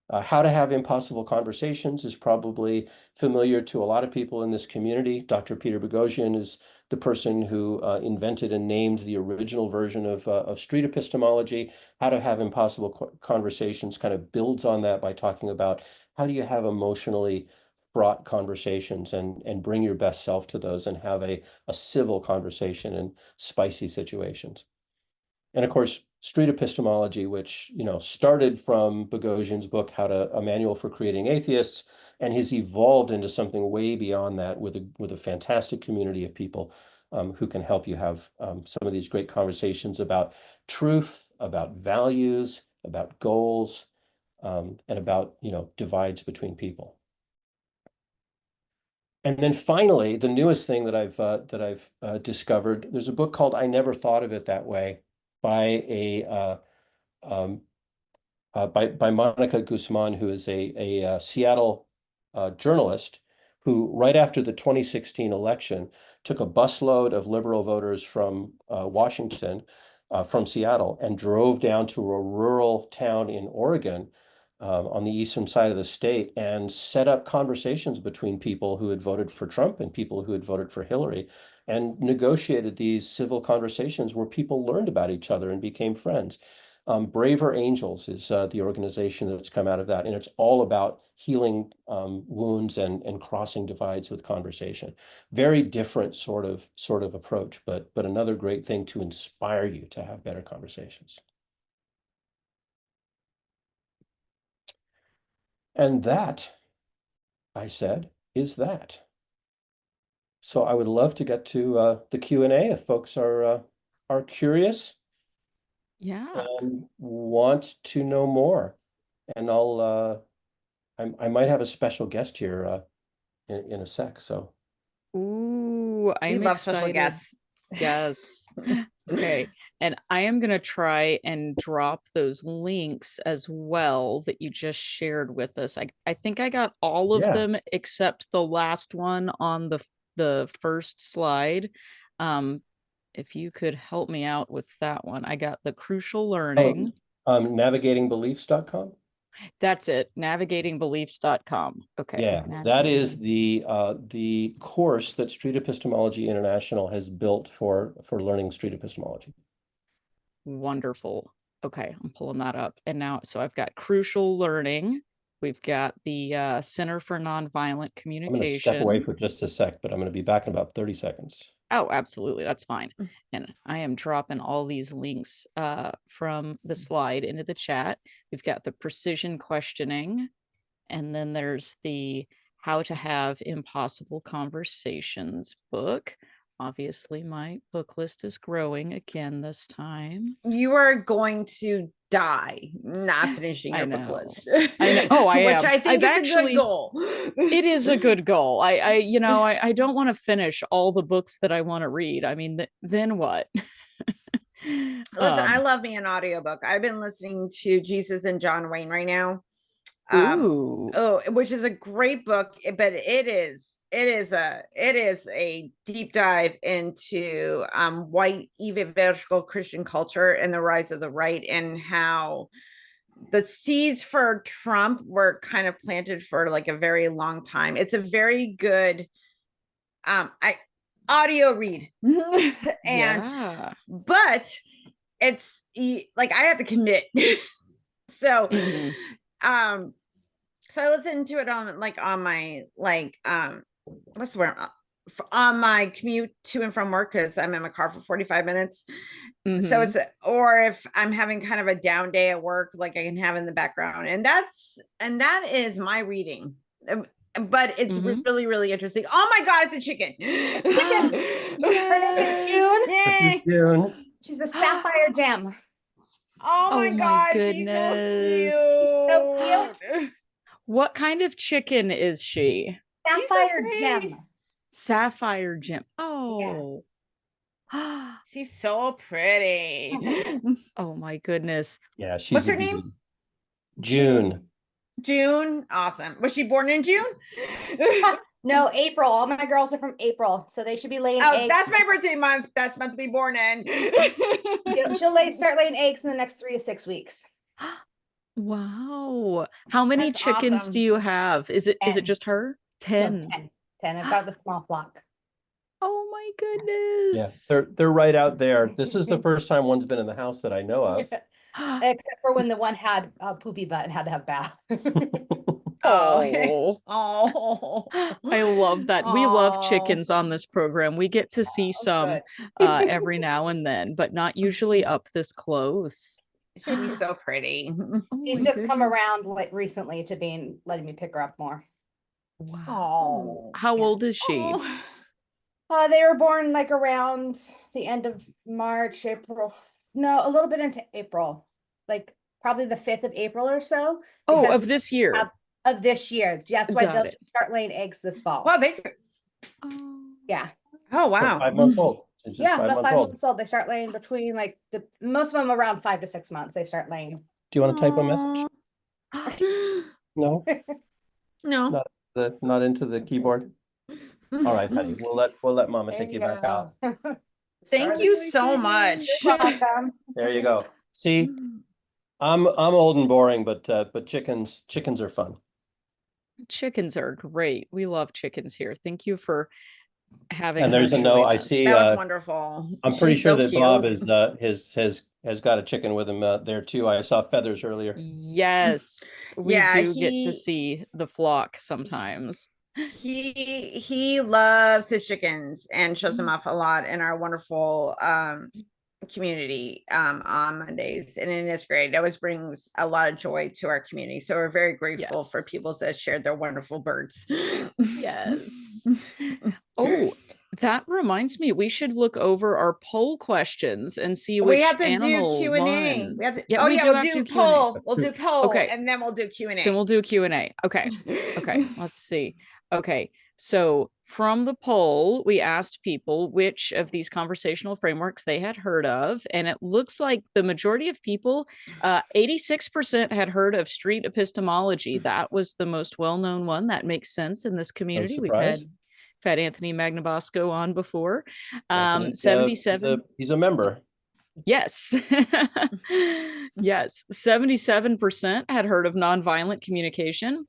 How to have impossible conversations is probably familiar to a lot of people in this community. Dr. Peter Boghossian is the person who invented and named the original version of street epistemology. How to have impossible conversations kind of builds on that by talking about how do you have emotionally fraught conversations and bring your best self to those and have a civil conversation in spicy situations. And of course, street epistemology, which started from Boghossian's book, A Manual for Creating Atheists, and has evolved into something way beyond that with a fantastic community of people who can help you have some of these great conversations about truth, about values, about goals, and about divides between people. And then finally, the newest thing that I've discovered, there's a book called I Never Thought of It That Way by um, by Monica Guzman, who is a Seattle journalist who, right after the 2016 election, took a busload of liberal voters from Washington, from Seattle, and drove down to a rural town in Oregon on the eastern side of the state and set up conversations between people who had voted for Trump and people who had voted for Hillary and negotiated these civil conversations where people learned about each other and became friends. Braver Angels is the organization that's come out of that, and it's all about healing wounds and crossing divides with conversation. Very different sort of approach, but another great thing to inspire you to have better conversations. And that, I said, is that. So I would love to get to the Q&A if folks are curious Yeah. and want to know more. And I might have a special guest here in a sec. So Ooh, We I'm love special excited. guests. Yes. Okay. And I am going to try and drop those links as well that you just shared with us. I think I got all of yeah, them except the last one on the first slide. If you could help me out with that one. I got the crucial learning. navigatingbeliefs.com. That's it, navigatingbeliefs.com. Okay. Yeah, that is the course that Street Epistemology International has built for learning street epistemology. Wonderful. Okay, I'm pulling that up. And now, so I've got crucial learning. We've got the Center for Nonviolent I'm going to step away Communication. for just a sec, but I'm going to be back in about 30 seconds. Oh, absolutely. That's fine. And I am dropping all these links from the slide into the chat. We've got the precision questioning, and then there's the How to Have Impossible Conversations book. Obviously, my book list is growing again this time. You are going to die not finishing I your book know. list. I know. Oh, I Which am. I think is a good goal. It is a good goal. I don't want to finish all the books that I want to read. I mean, then what? Listen, I love me an audiobook. I've been listening to Jesus and John Wayne right now. Ooh. Which is a great book, but it is a deep dive into white evangelical Christian culture and the rise of the right, and how the seeds for Trump were kind of planted for like a very long time. It's a very good audio read. But it's like I have to commit. So so I listened to it on my what's the word, on my commute to and from work, because I'm in my car for 45 minutes. So it's, or if I'm having kind of a down day at work, like I can have in the background, and that is my reading. But it's really, really interesting. Oh my God, it's a chicken. Yes. June. She's a sapphire gem. Oh my God, goodness. she's so cute. So cute. What kind of chicken is she? Sapphire gem. Sapphire gem. Oh. Yeah. She's so pretty. Oh my goodness. Yeah, she's What's her name? June. June. Awesome. Was she born in June? No, April. All my girls are from April, so they should be laying Oh, eggs. that's my birthday month. Best month to be born in. She'll start laying eggs in the next 3 to 6 weeks. Wow. How many That's chickens do awesome. you have? Is it 10. just her? No, 10. 10. 10. I've got the small flock. Oh my Yeah, goodness. they're right out there. This is the first time one's been in the house that I know of. Except for when the one had a poopy butt and had to have bath. Oh, Oh. I love that. We love Oh. chickens on this program. We get to see Oh, some good. every now and then, but not usually up this close. She's so pretty. Oh She's my just come goodness. around like recently to letting me pick her up more. Wow. Oh. How Yeah. old is she? They were born like around the end of March, April. No, a little bit into April, like probably the 5th of April or so. Oh, Because of this year. of this year. That's why Got they'll it. start laying eggs this fall. Well, they could. Oh. Yeah. Oh, So wow. 5 months old. She's just Yeah, 5 about months 5 old. months old. They start laying between like most of them around 5 to 6 months. They start laying. Do you want to type a message? No, No. not into the keyboard. All right, honey. We'll let Mama There take you you back out. go. Thank Start you Oh my so goodness. much. You're welcome. There you go. See, I'm old and boring, but chickens are fun. Chickens are great. We love chickens here. Thank you for having And her there's a no. join I us. see. That was wonderful. I'm pretty She's sure so that Bob cute. is has got a chicken with him there too. I saw feathers earlier. Yes, we Yeah, do get to see the flock sometimes. he loves his chickens and shows them off a lot in our wonderful community on Mondays, and it is great. It always brings a lot of joy to our community, so we're very grateful for Yes. people that shared their wonderful birds. Yes. Oh, that reminds me, we should look over our poll questions and see We which have to do animal Q&A. won. We have to, Yeah, oh we yeah, do we'll have to do do Q&A. poll. We'll do poll Okay, and then we'll do then Q&A. we'll do Q&A. Okay. Okay, let's see. Okay, so from the poll, we asked people which of these conversational frameworks they had heard of, and it looks like the majority of people, 86% had heard of street epistemology. That was the most well-known one. That makes sense in this No community. surprise. We've had Anthony Magnabosco on before. Anthony's 77. he's a member. Yes. Yes. 77% had heard of nonviolent communication.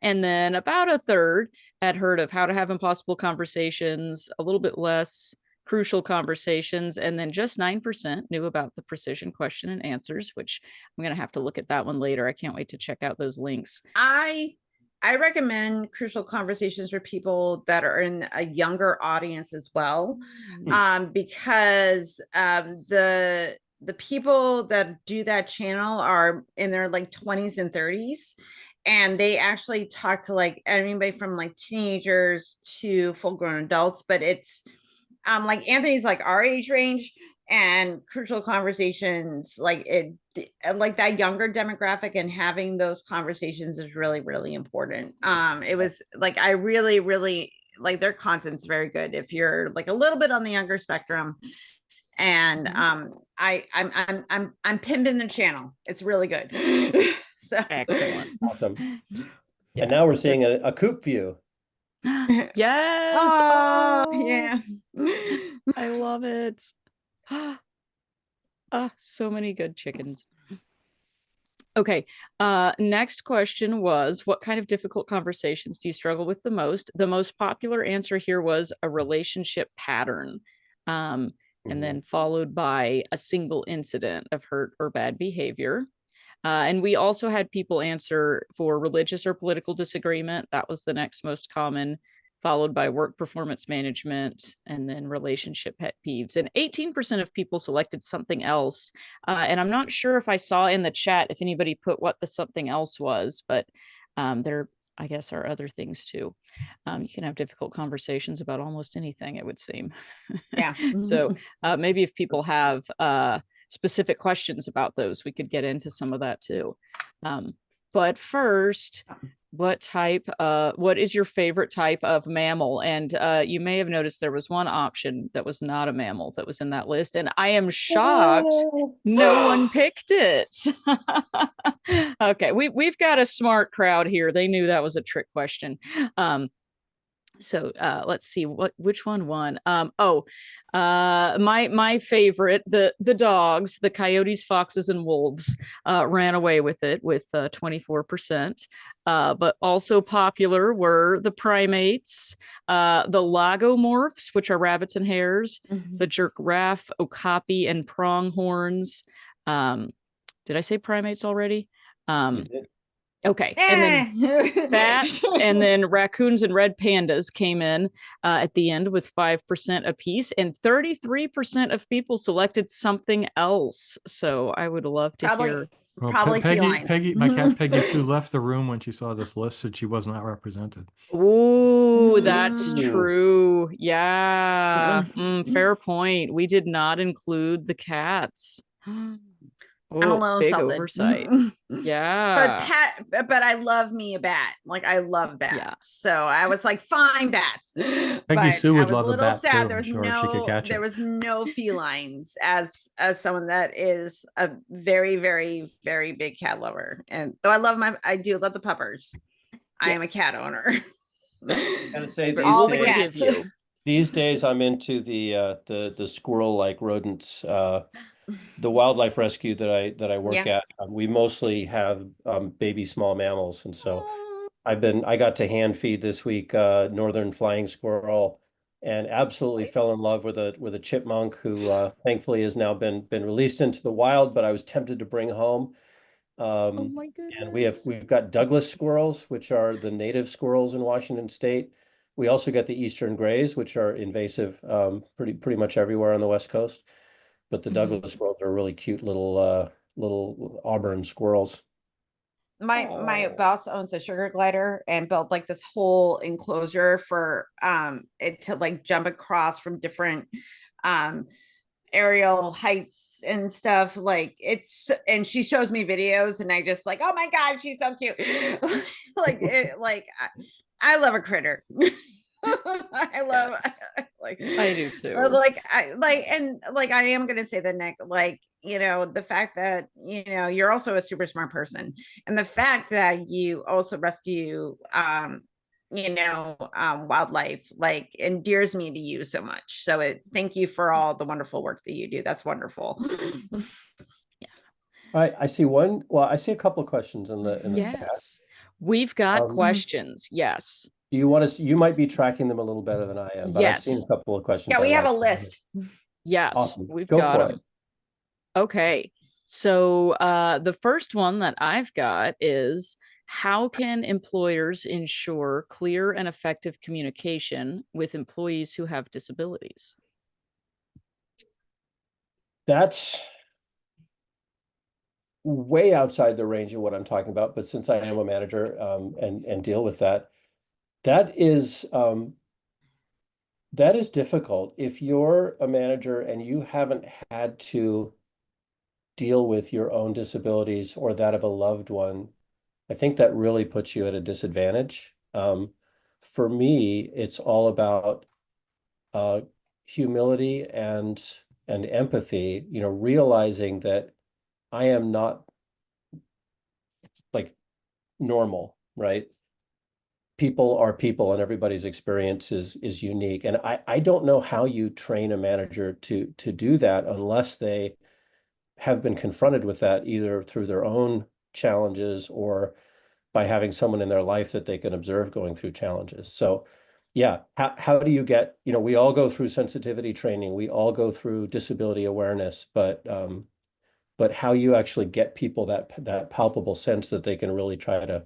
And then about a third had heard of how to have impossible conversations, a little bit less crucial conversations, and then just 9% knew about the precision question and answers, which I'm going to have to look at that one later. I can't wait to check out those links. I recommend crucial conversations for people that are in a younger audience as well, because the people that do that channel are in their like 20s and 30s, and they actually talk to like anybody from like teenagers to full-grown adults, but it's like Anthony's like our age range, and crucial conversations like it like that younger demographic, and having those conversations is really really important. It was like I really like their content's very good if you're like a little bit on the younger spectrum, and I'm pimping the channel. It's really good. So Excellent. Awesome. Yeah. And now we're seeing a coop view. Yes. oh Oh, yeah. I love it. So many good chickens. Okay, next question was, what kind of difficult conversations do you struggle with the most? The most popular answer here was a relationship pattern, and then followed by a single incident of hurt or bad behavior. And we also had people answer for religious or political disagreement. That was the next most common, followed by work performance management, and then relationship pet peeves. And 18% of people selected something else. And I'm not sure if I saw in the chat if anybody put what the something else was, but there, I guess, are other things too. You can have difficult conversations about almost anything, it would seem. Yeah. So maybe if people have specific questions about those, we could get into some of that too. But first, what is your favorite type of mammal? And you may have noticed there was one option that was not a mammal that was in that list, and I am shocked no one picked it. Okay, we've got a smart crowd here. They knew that was a trick question. So let's see which one won. My favorite, the dogs, the coyotes, foxes, and wolves ran away with it with 24%. But also popular were the primates, the lagomorphs, which are rabbits and hares, the giraffe, okapi, and pronghorns. Did I say primates already? You did. Okay, and then bats, and then raccoons and red pandas came in at the end with 5% apiece, and 33% of people selected something else. So I would love to hear. Well, Probably felines. Peggy, my cat Peggy Sue left the room when she saw this list, and she was not represented. Ooh, that's Mm. true. Yeah, fair point. We did not include the cats. I'm a Oh, little big insulted. oversight. But Yeah. but I love me a bat. Like I love bats. Yeah. So I was like, fine, bats. Peggy But Sue I would was a love a little bat too. sad. There I'm was sure if she could catch there it. was no felines as someone that is a very, very, very big cat lover. And though I do love the puppers. I am a Yes. cat owner. I gotta say, We these All will the days, forgive cats. you. these days I'm into the squirrel-like rodents. The wildlife rescue that I work Yeah. at, we mostly have baby small mammals, and so I got to hand feed this week northern flying squirrel, and absolutely fell in love with a chipmunk who thankfully has now been released into the wild, but I was tempted to bring home. Oh Um, my and goodness. we've got Douglas squirrels, which are the native squirrels in Washington State. We also get the eastern grays, which are invasive pretty much everywhere on the West Coast. But the Douglas squirrels are really cute little auburn squirrels. My Oh. boss owns a sugar glider and built like this whole enclosure for it to like jump across from different um aerial heights and stuff. Like and she shows me videos and I just like, oh my god, she's so cute. I love a critter. I love Yes. like I do too. I am gonna say that, Nick, like, the fact that you're also a super smart person, and the fact that you also rescue wildlife, like, endears me to you so much. So thank you for all the wonderful work that you do. That's wonderful. All right, I see one. Well, I see a couple of questions in the chat. Yes. We've got Um, questions. Yes. Do you want to? You might be tracking them a little better than I am, but I've seen Yes. a couple of questions Yeah, I we have like. a list. Yes. Awesome. We've Go got for them. it. Okay. So the first one that I've got is, how can employers ensure clear and effective communication with employees who have disabilities? That's way outside the range of what I'm talking about, but since I am a manager and deal with that, that is difficult. If you're a manager and you haven't had to deal with your own disabilities or that of a loved one, I think that really puts you at a disadvantage. For me, it's all about humility and empathy, realizing that I am not like normal, right? People are people and everybody's experience is unique. And I don't know how you train a manager to do that unless they have been confronted with that either through their own challenges or by having someone in their life that they can observe going through challenges. So yeah, how do you get, we all go through sensitivity training, we all go through disability awareness, but how you actually get people that palpable sense that they can really try to,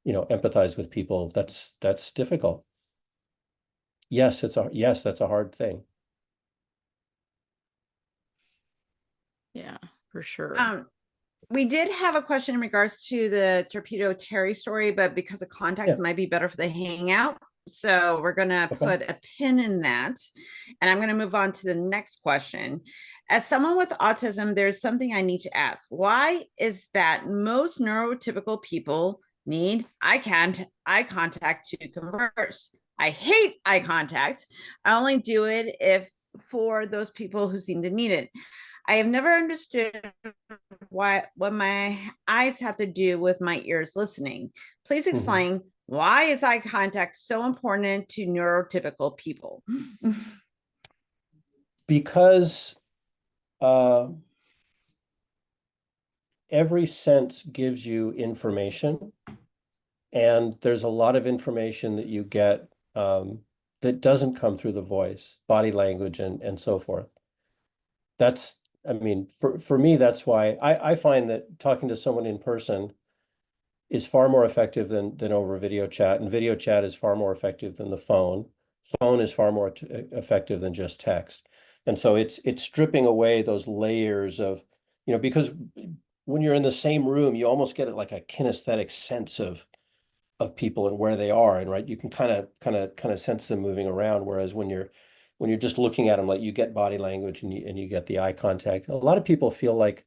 empathize with people, that's difficult. Yes, that's a hard thing. Yeah, for sure. We did have a question in regards to the Torpedo Terry story, but because of context, Yeah. might be better for the hangout. So we're going to Okay. put a pin in that. And I'm going to move on to the next question. As someone with autism, there's something I need to ask. Why is that most neurotypical people need eye contact to converse? I hate eye contact. I only do it if for those people who seem to need it. I have never understood what my eyes have to do with my ears listening. Please explain Why is eye contact so important to neurotypical people? Because every sense gives you information, and there's a lot of information that you get that doesn't come through the voice, body language, and so forth. That's, I mean, for me, that's why I find that talking to someone in person is far more effective than over video chat, and video chat is far more effective than the phone. Phone is far more effective than just text. And so it's stripping away those layers of, because when you're in the same room, you almost get like a kinesthetic sense of people and where they are, and right, you can kind of sense them moving around. Whereas when you're just looking at them, like, you get body language and you get the eye contact. A lot of people feel like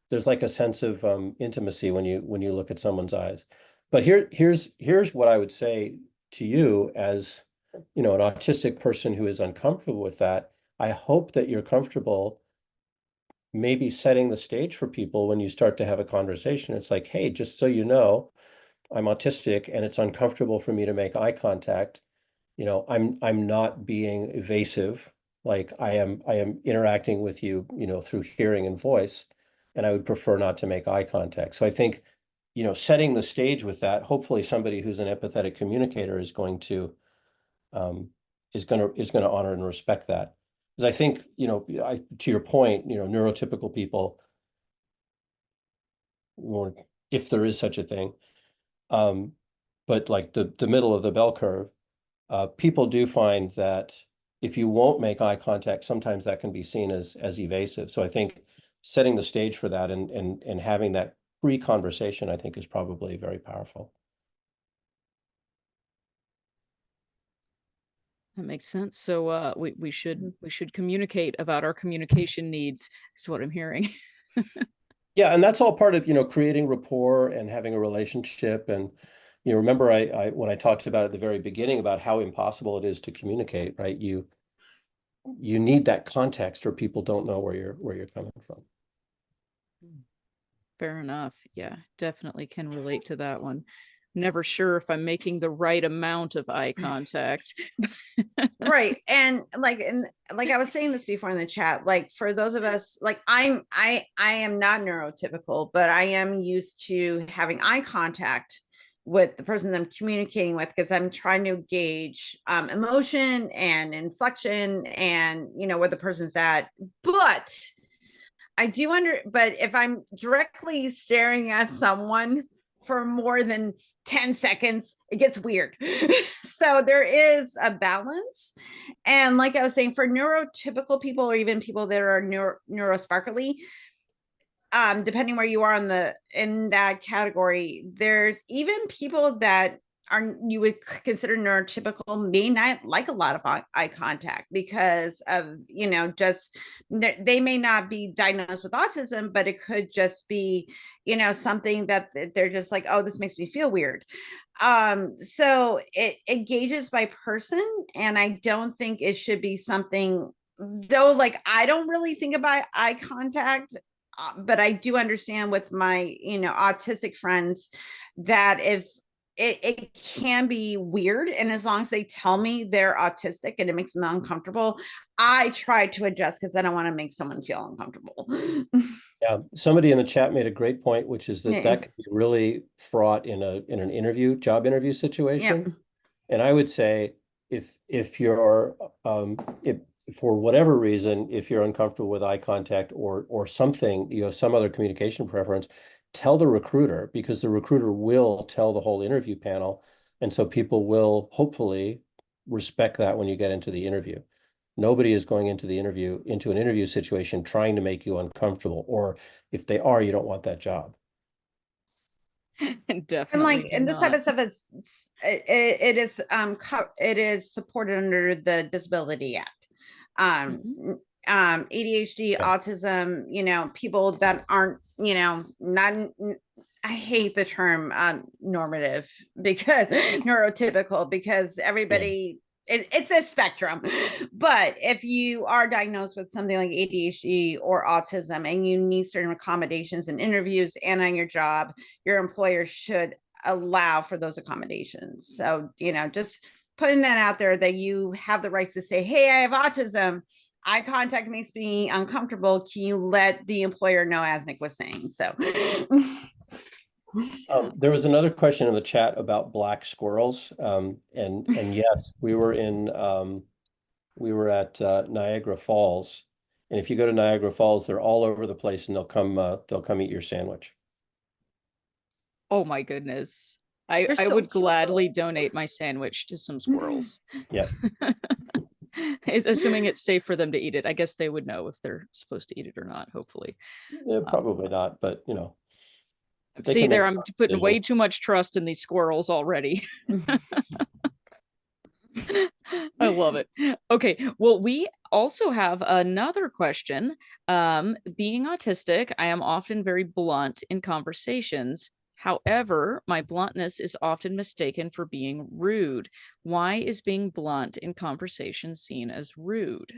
there's like a sense of intimacy when you look at someone's eyes. But here's what I would say to you as, an autistic person who is uncomfortable with that. I hope that you're comfortable maybe setting the stage for people when you start to have a conversation. It's like, hey, just so you know, I'm autistic and it's uncomfortable for me to make eye contact. I'm not being evasive. Like, I am interacting with you, through hearing and voice, and I would prefer not to make eye contact. So I think, setting the stage with that, hopefully somebody who's an empathetic communicator is going to honor and respect that. Because I think, to your point, neurotypical people, or if there is such a thing, but like the middle of the bell curve, people do find that if you won't make eye contact, sometimes that can be seen as evasive. So I think setting the stage for that and having that pre-conversation, I think, is probably very powerful. That makes sense. So we should communicate about our communication needs, is what I'm hearing. Yeah, and that's all part of, creating rapport and having a relationship. And, remember I when I talked about at the very beginning about how impossible it is to communicate, right? You need that context or people don't know where you're coming from. Fair enough. Yeah, definitely can relate to that one. Never sure if I'm making the right amount of eye contact. Right. And like I was saying this before in the chat, like, for those of us, like, I am not neurotypical, but I am used to having eye contact with the person I'm communicating with, because I'm trying to gauge emotion and inflection and where the person's at. But but if I'm directly staring at someone for more than 10 seconds, it gets weird. So there is a balance. And like I was saying, for neurotypical people, or even people that are neurosparkly, depending where you are in that category, there's even people that you would consider neurotypical may not like a lot of eye contact because of just they may not be diagnosed with autism, but it could just be something that they're just like, oh, this makes me feel weird. So it gauges by person, and I don't think it should be something, though, like, I don't really think about eye contact, but I do understand with my autistic friends that if it can be weird, and as long as they tell me they're autistic and it makes them uncomfortable, I try to adjust because I don't want to make someone feel uncomfortable. Yeah, somebody in the chat made a great point, which is that Yeah. that can be really fraught in an job interview situation. Yep. And I would say if you're if for whatever reason, if you're uncomfortable with eye contact or something, some other communication preference, tell the recruiter, because the recruiter will tell the whole interview panel. And so people will hopefully respect that when you get into the interview. Nobody is going into an interview situation trying to make you uncomfortable, or if they are, you don't want that job. Definitely And this type not. of stuff is it is supported under the Disability Act. ADHD, Yeah. autism, people that aren't, not, I hate the term normative, because neurotypical, because everybody, it's a spectrum. But if you are diagnosed with something like ADHD or autism and you need certain accommodations in interviews and on your job, your employer should allow for those accommodations. So, you know, just putting that out there that you have the rights to say, hey, I have autism. Eye contact makes me uncomfortable. Can you let the employer know, as Nick was saying? So there was another question in the chat about black squirrels. And yes, we were at Niagara Falls. And if you go to Niagara Falls, they're all over the place, and they'll come eat your sandwich. Oh my goodness. I so would cute. gladly donate my sandwich to some squirrels. Yeah. Assuming it's safe for them to eat it. I guess they would know if they're supposed to eat it or not, hopefully. Yeah, probably not, but you know. They See can make there, I'm putting way too much trust in these squirrels already. I love it. Okay, well, we also have another question. Being autistic, I am often very blunt in conversations. However, my bluntness is often mistaken for being rude. Why is being blunt in conversation seen as rude?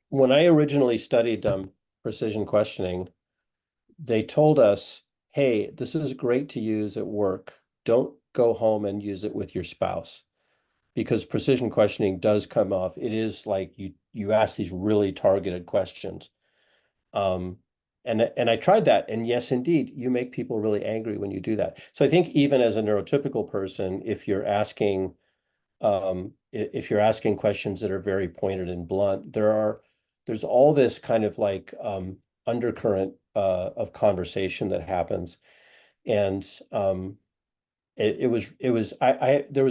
When I originally studied precision questioning, they told us, hey, this is great to use at work. Don't go home and use it with your spouse, because precision questioning does come off. It is like you ask these really targeted questions. And I tried that, and yes, indeed, you make people really angry when you do that. So I think even as a neurotypical person, if you're asking questions that are very pointed and blunt, there's all this kind of like undercurrent of conversation that happens. And there was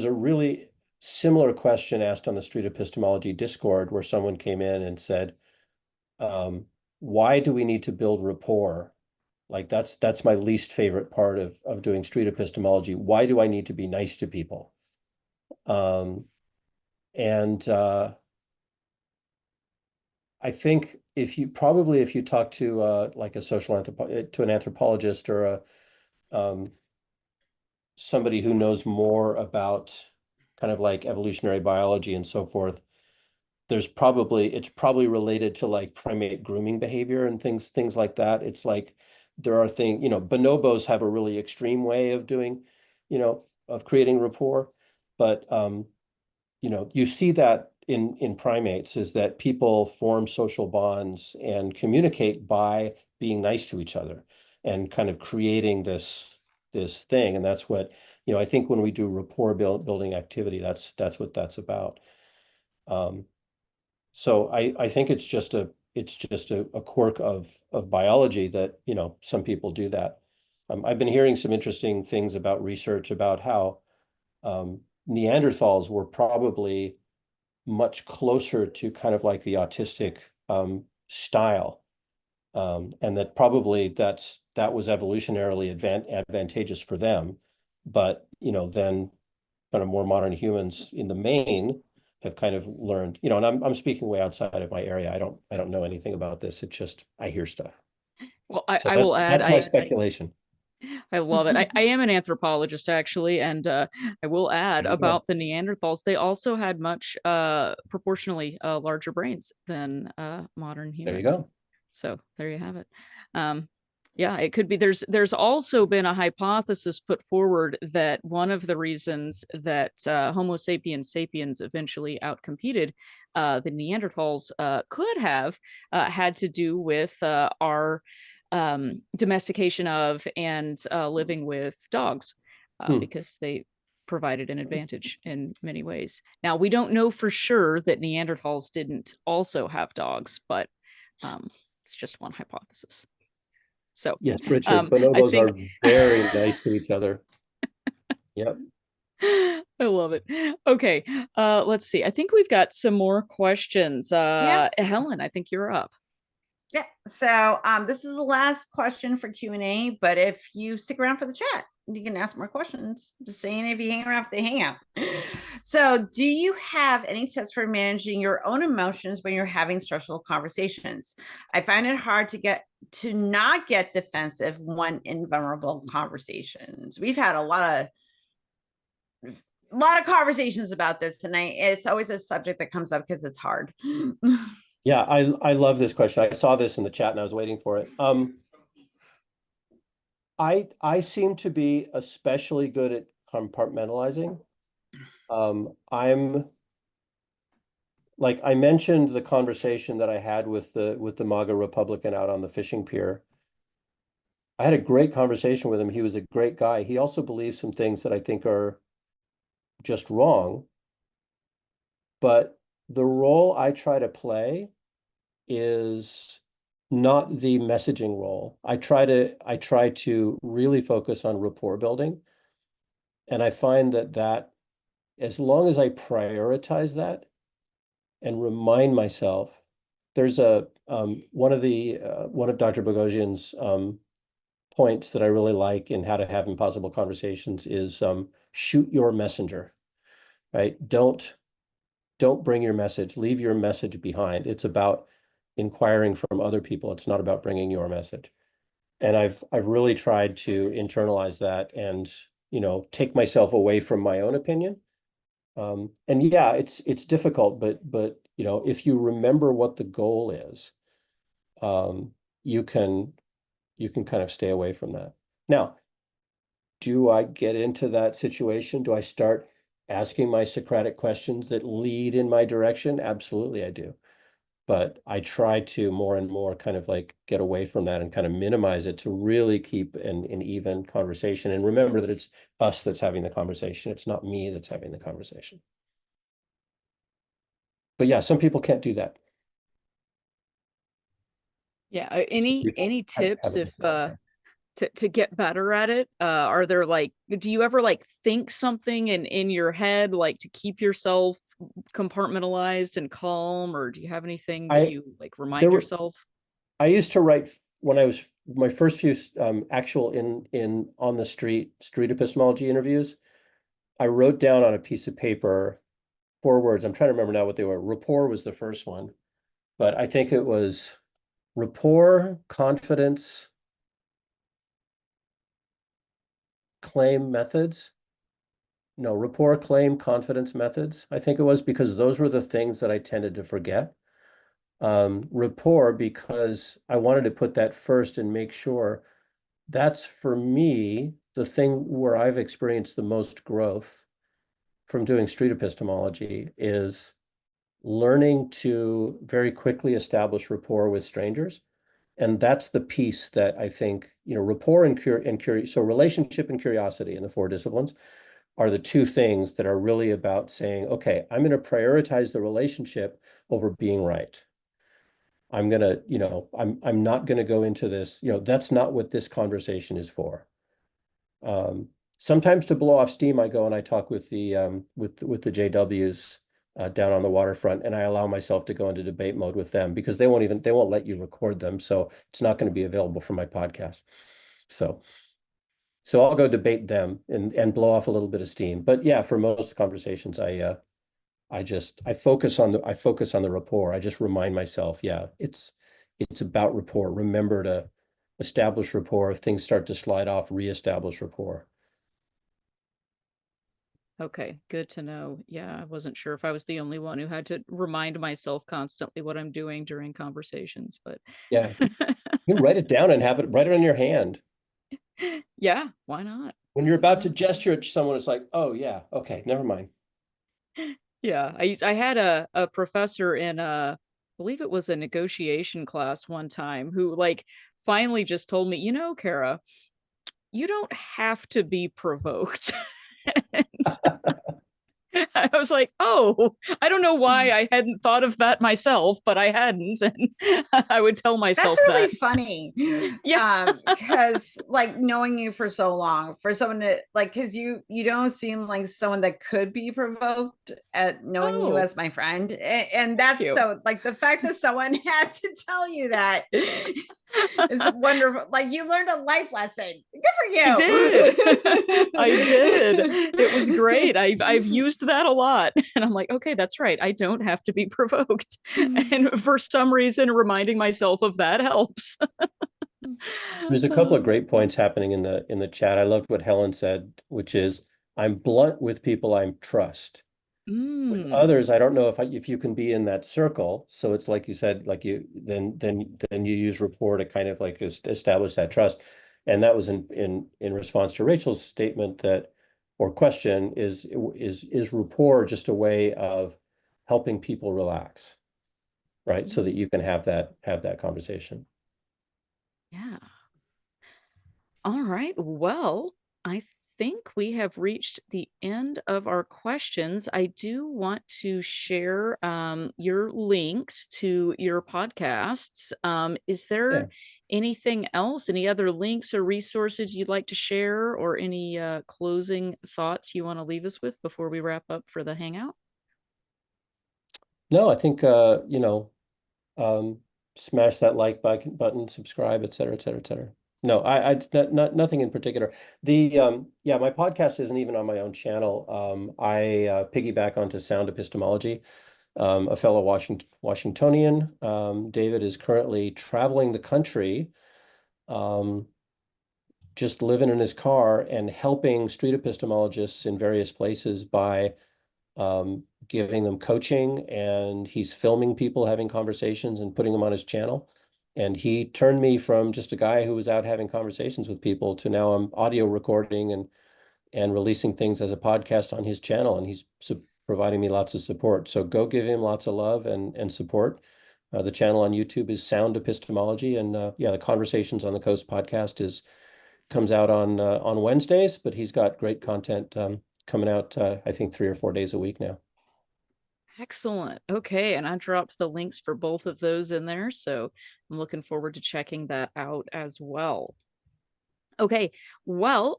a really similar question asked on the Street Epistemology Discord, where someone came in and said, why do we need to build rapport? Like that's my least favorite part of doing street epistemology. Why do I need to be nice to people? And I think if you talk to like a to an anthropologist or somebody who knows more about kind of like evolutionary biology and so forth, it's probably related to like primate grooming behavior and things like that. It's like there are things, bonobos have a really extreme way of doing, of creating rapport. But you see that in primates, is that people form social bonds and communicate by being nice to each other and kind of creating this thing. And that's what, I think when we do rapport building activity, that's what that's about. So I think it's just a quirk of biology that, some people do that. I've been hearing some interesting things about research about how Neanderthals were probably much closer to kind of like the autistic style, and that probably that was evolutionarily advantageous for them. But then kind of more modern humans in the main have kind of learned, and I'm speaking way outside of my area. I don't know anything about this. It's just I hear stuff. Well, So I will add, that's my speculation. I love it. I am an anthropologist, actually, and I will add There you go. about the Neanderthals. They also had much proportionally larger brains than modern There you humans. go. So there you have it. Yeah, it could be. There's also been a hypothesis put forward that one of the reasons that Homo sapiens sapiens eventually outcompeted the Neanderthals could have had to do with our domestication of and living with dogs, because they provided an advantage in many ways. Now, we don't know for sure that Neanderthals didn't also have dogs, but it's just one hypothesis. So yes, Richard, bonobos are very nice to each other. Yep. I love it. Okay, let's see. I think we've got some more questions. Helen, I think you're up. Yeah. So this is the last question for Q&A, but if you stick around for the chat, you can ask more questions. Just saying, if you hang around for the hangout. So do you have any tips for managing your own emotions when you're having stressful conversations? I find it hard to not get defensive when in vulnerable conversations. We've had a lot of conversations about this tonight. It's always a subject that comes up because it's hard. Yeah, I love this question. I saw this in the chat and I was waiting for it. I seem to be especially good at compartmentalizing. I'm like I mentioned the conversation that I had with the MAGA Republican out on the fishing pier. I had a great conversation with him. He was a great guy. He also believes some things that I think are just wrong. But the role I try to play is not the messaging role. I try to really focus on rapport building. And I find that as long as I prioritize that and remind myself, there's a one of Dr. Boghossian's points that I really like in how to have impossible conversations is shoot your messenger, right? Don't bring your message, leave your message behind. It's about inquiring from other people. It's not about bringing your message. And I've really tried to internalize that and, take myself away from my own opinion. And yeah, it's difficult, but if you remember what the goal is, um, you can kind of stay away from that. Now, do I get into that situation? Do I start asking my Socratic questions that lead in my direction? Absolutely, I do. But I try to more and more kind of like get away from that and kind of minimize it to really keep an even conversation. And remember that it's us that's having the conversation. It's not me that's having the conversation. But yeah, some people can't do that. Yeah. Some Any people tips have a if different way. to get better at it? Are there like do you ever like think something in your head like to keep yourself compartmentalized and calm, or do you have anything that I you like there remind were yourself? I used to write when I was my first few actual in on the street epistemology interviews. I wrote down on a piece of paper 4 words. I'm trying to remember now what they were. Rapport was the first one, but I think it was rapport, confidence, claim methods. No, rapport, claim, confidence methods. I think it was because those were the things that I tended to forget. Rapport because I wanted to put that first and make sure that's for me the thing where I've experienced the most growth from doing street epistemology is learning to very quickly establish rapport with strangers. And that's the piece that I think, rapport and curiosity. So relationship and curiosity in the 4 disciplines are the two things that are really about saying, okay, I'm going to prioritize the relationship over being right. I'm going to, I'm not going to go into this, that's not what this conversation is for. Sometimes to blow off steam, I go and I talk with the JWs down on the waterfront, and I allow myself to go into debate mode with them because they won't let you record them, so it's not going to be available for my podcast. So I'll go debate them and blow off a little bit of steam. But yeah, for most conversations, I focus on the rapport. I just remind myself, yeah, it's about rapport. Remember to establish rapport. If things start to slide off, reestablish rapport. Okay, good to know. Yeah, I wasn't sure if I was the only one who had to remind myself constantly what I'm doing during conversations, but Yeah, you write it down and write it on your hand. yeah, why not? When you're about to gesture at someone, it's like, oh yeah, okay, never mind. Yeah, I had a professor in I believe it was a negotiation class one time who like finally just told me, Kara, you don't have to be provoked. And I was like, oh, I don't know why I hadn't thought of that myself, but I hadn't. And I would tell That's myself really that. funny. Yeah. Because like knowing you for so long, for someone to like, because you don't seem like someone that could be provoked at knowing you Oh, as my friend. And thank that's you. so like the fact that someone had to tell you that is wonderful. Like you learned a life lesson. Good for I did. I did. you. It was great. I've used that a lot. And I'm like, okay, that's right. I don't have to be provoked. And for some reason, reminding myself of that helps. There's a couple of great points happening in the chat. I loved what Helen said, which is I'm blunt with people I trust. With Mm, others, I don't know if you can be in that circle. So it's like you said, like you then you use rapport to kind of like establish that trust. And that was in response to Rachel's statement that, or question, is rapport just a way of helping people relax, right? So that you can have that conversation. Yeah. All right. Well, I think we have reached the end of our questions. I do want to share your links to your podcasts. Is Yeah. there anything else, any other links or resources you'd like to share, or any closing thoughts you want to leave us with before we wrap up for the Hangout? No, I think smash that like button, subscribe, et cetera, et cetera, et cetera. No, nothing in particular. Yeah, my podcast isn't even on my own channel. I piggyback onto Sound Epistemology. A fellow Washingtonian. David is currently traveling the country, just living in his car and helping street epistemologists in various places by giving them coaching, and he's filming people having conversations and putting them on his channel. And he turned me from just a guy who was out having conversations with people to now I'm audio recording and releasing things as a podcast on his channel, and he's providing me lots of support. So go give him lots of love and support. The channel on YouTube is Sound Epistemology, and yeah, the Conversations on the Coast podcast comes out on Wednesdays, but he's got great content coming out I think 3 or 4 days a week now. Excellent. Okay, and I dropped the links for both of those in there, so I'm looking forward to checking that out as well. Okay, well,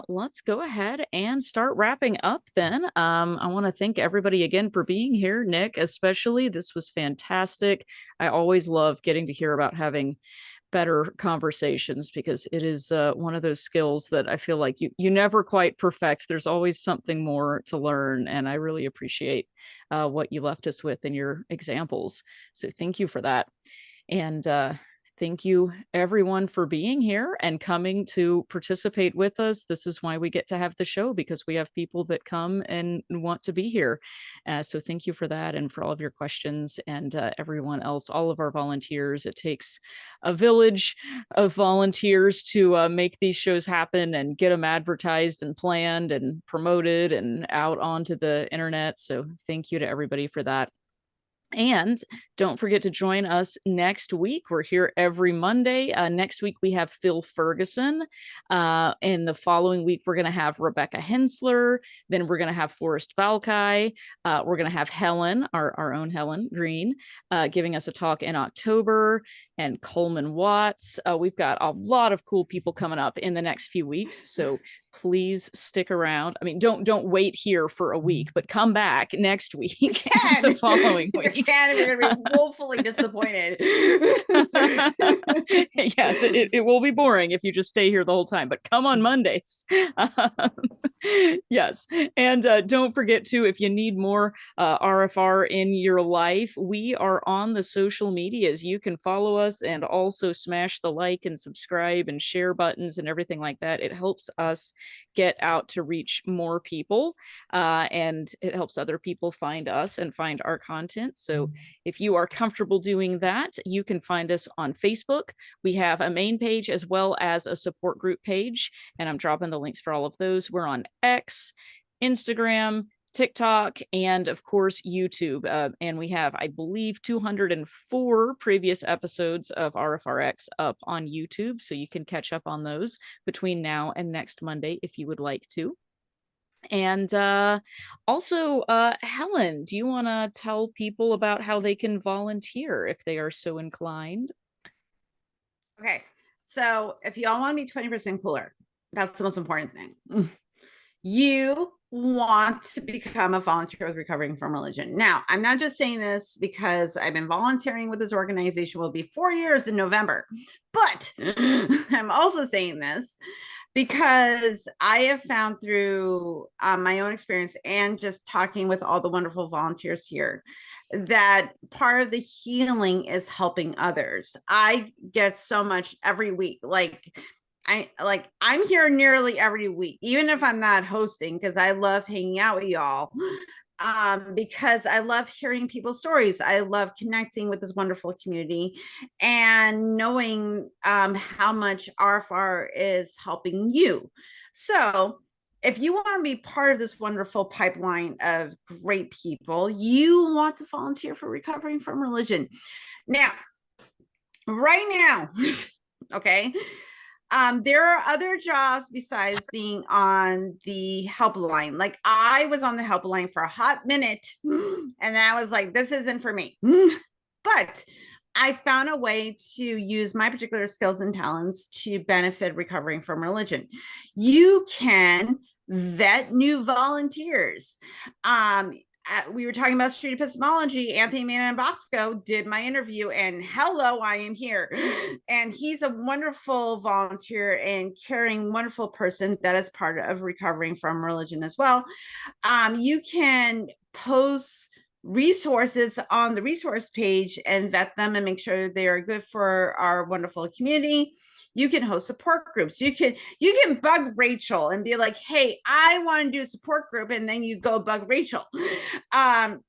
let's go ahead and start wrapping up then. I want to thank everybody again for being here. Nick, especially, this was fantastic. I always love getting to hear about having better conversations, because it is one of those skills that I feel like you never quite perfect. There's always something more to learn, and I really appreciate what you left us with in your examples. So thank you for that. And thank you, everyone, for being here and coming to participate with us. This is why we get to have the show, because we have people that come and want to be here. So thank you for that, and for all of your questions, and everyone else, all of our volunteers. It takes a village of volunteers to make these shows happen and get them advertised and planned and promoted and out onto the internet. So thank you to everybody for that. And don't forget to join us next week. We're here every Monday. Next week, we have Phil Ferguson. And the following week, we're going to have Rebecca Hensler. Then we're going to have Forrest Valkai. We're going to have Helen, our own Helen Green, giving us a talk in October, and Coleman Watts. We've got a lot of cool people coming up in the next few weeks. So please stick around. I mean, don't wait here for a week, but come back next week, the following week. You're going to be woefully disappointed. Yes, it will be boring if you just stay here the whole time, but come on Mondays. Yes, and don't forget to, if you need more RFR in your life, we are on the social medias. You can follow us and also smash the like and subscribe and share buttons and everything like that. It helps us get out to reach more people, and it helps other people find us and find our content. So if you are comfortable doing that, you can find us on Facebook. We have a main page as well as a support group page, and I'm dropping the links for all of those. We're on X, Instagram, TikTok, and of course YouTube. And we have, I believe, 204 previous episodes of RfRx up on YouTube, so you can catch up on those between now and next Monday if you would like to. And also, Helen, do you want to tell people about how they can volunteer if they are so inclined? Okay, so if y'all want to be 20% cooler, that's the most important thing. You want to become a volunteer with Recovering from Religion. Now, I'm not just saying this because I've been volunteering with this organization, will be 4 years in November, but I'm also saying this because I have found through my own experience and just talking with all the wonderful volunteers here that part of the healing is helping others. I get so much every week. I'm here nearly every week, even if I'm not hosting, because I love hanging out with y'all. because I love hearing people's stories. I love connecting with this wonderful community and knowing how much RFR is helping you. So if you want to be part of this wonderful pipeline of great people, you want to volunteer for Recovering from Religion. Now, right now, okay, there are other jobs besides being on the helpline. Like I was on the helpline for a hot minute and I was like, this isn't for me. But I found a way to use my particular skills and talents to benefit Recovering from Religion. You can vet new volunteers. We were talking about street epistemology. Anthony Manabosco did my interview, and hello, I am here. And he's a wonderful volunteer and caring, wonderful person that is part of Recovering from Religion as well. You can post resources on the resource page and vet them and make sure they are good for our wonderful community. You can host support groups. You can bug Rachel and be like, hey, I want to do a support group, and then you go bug Rachel.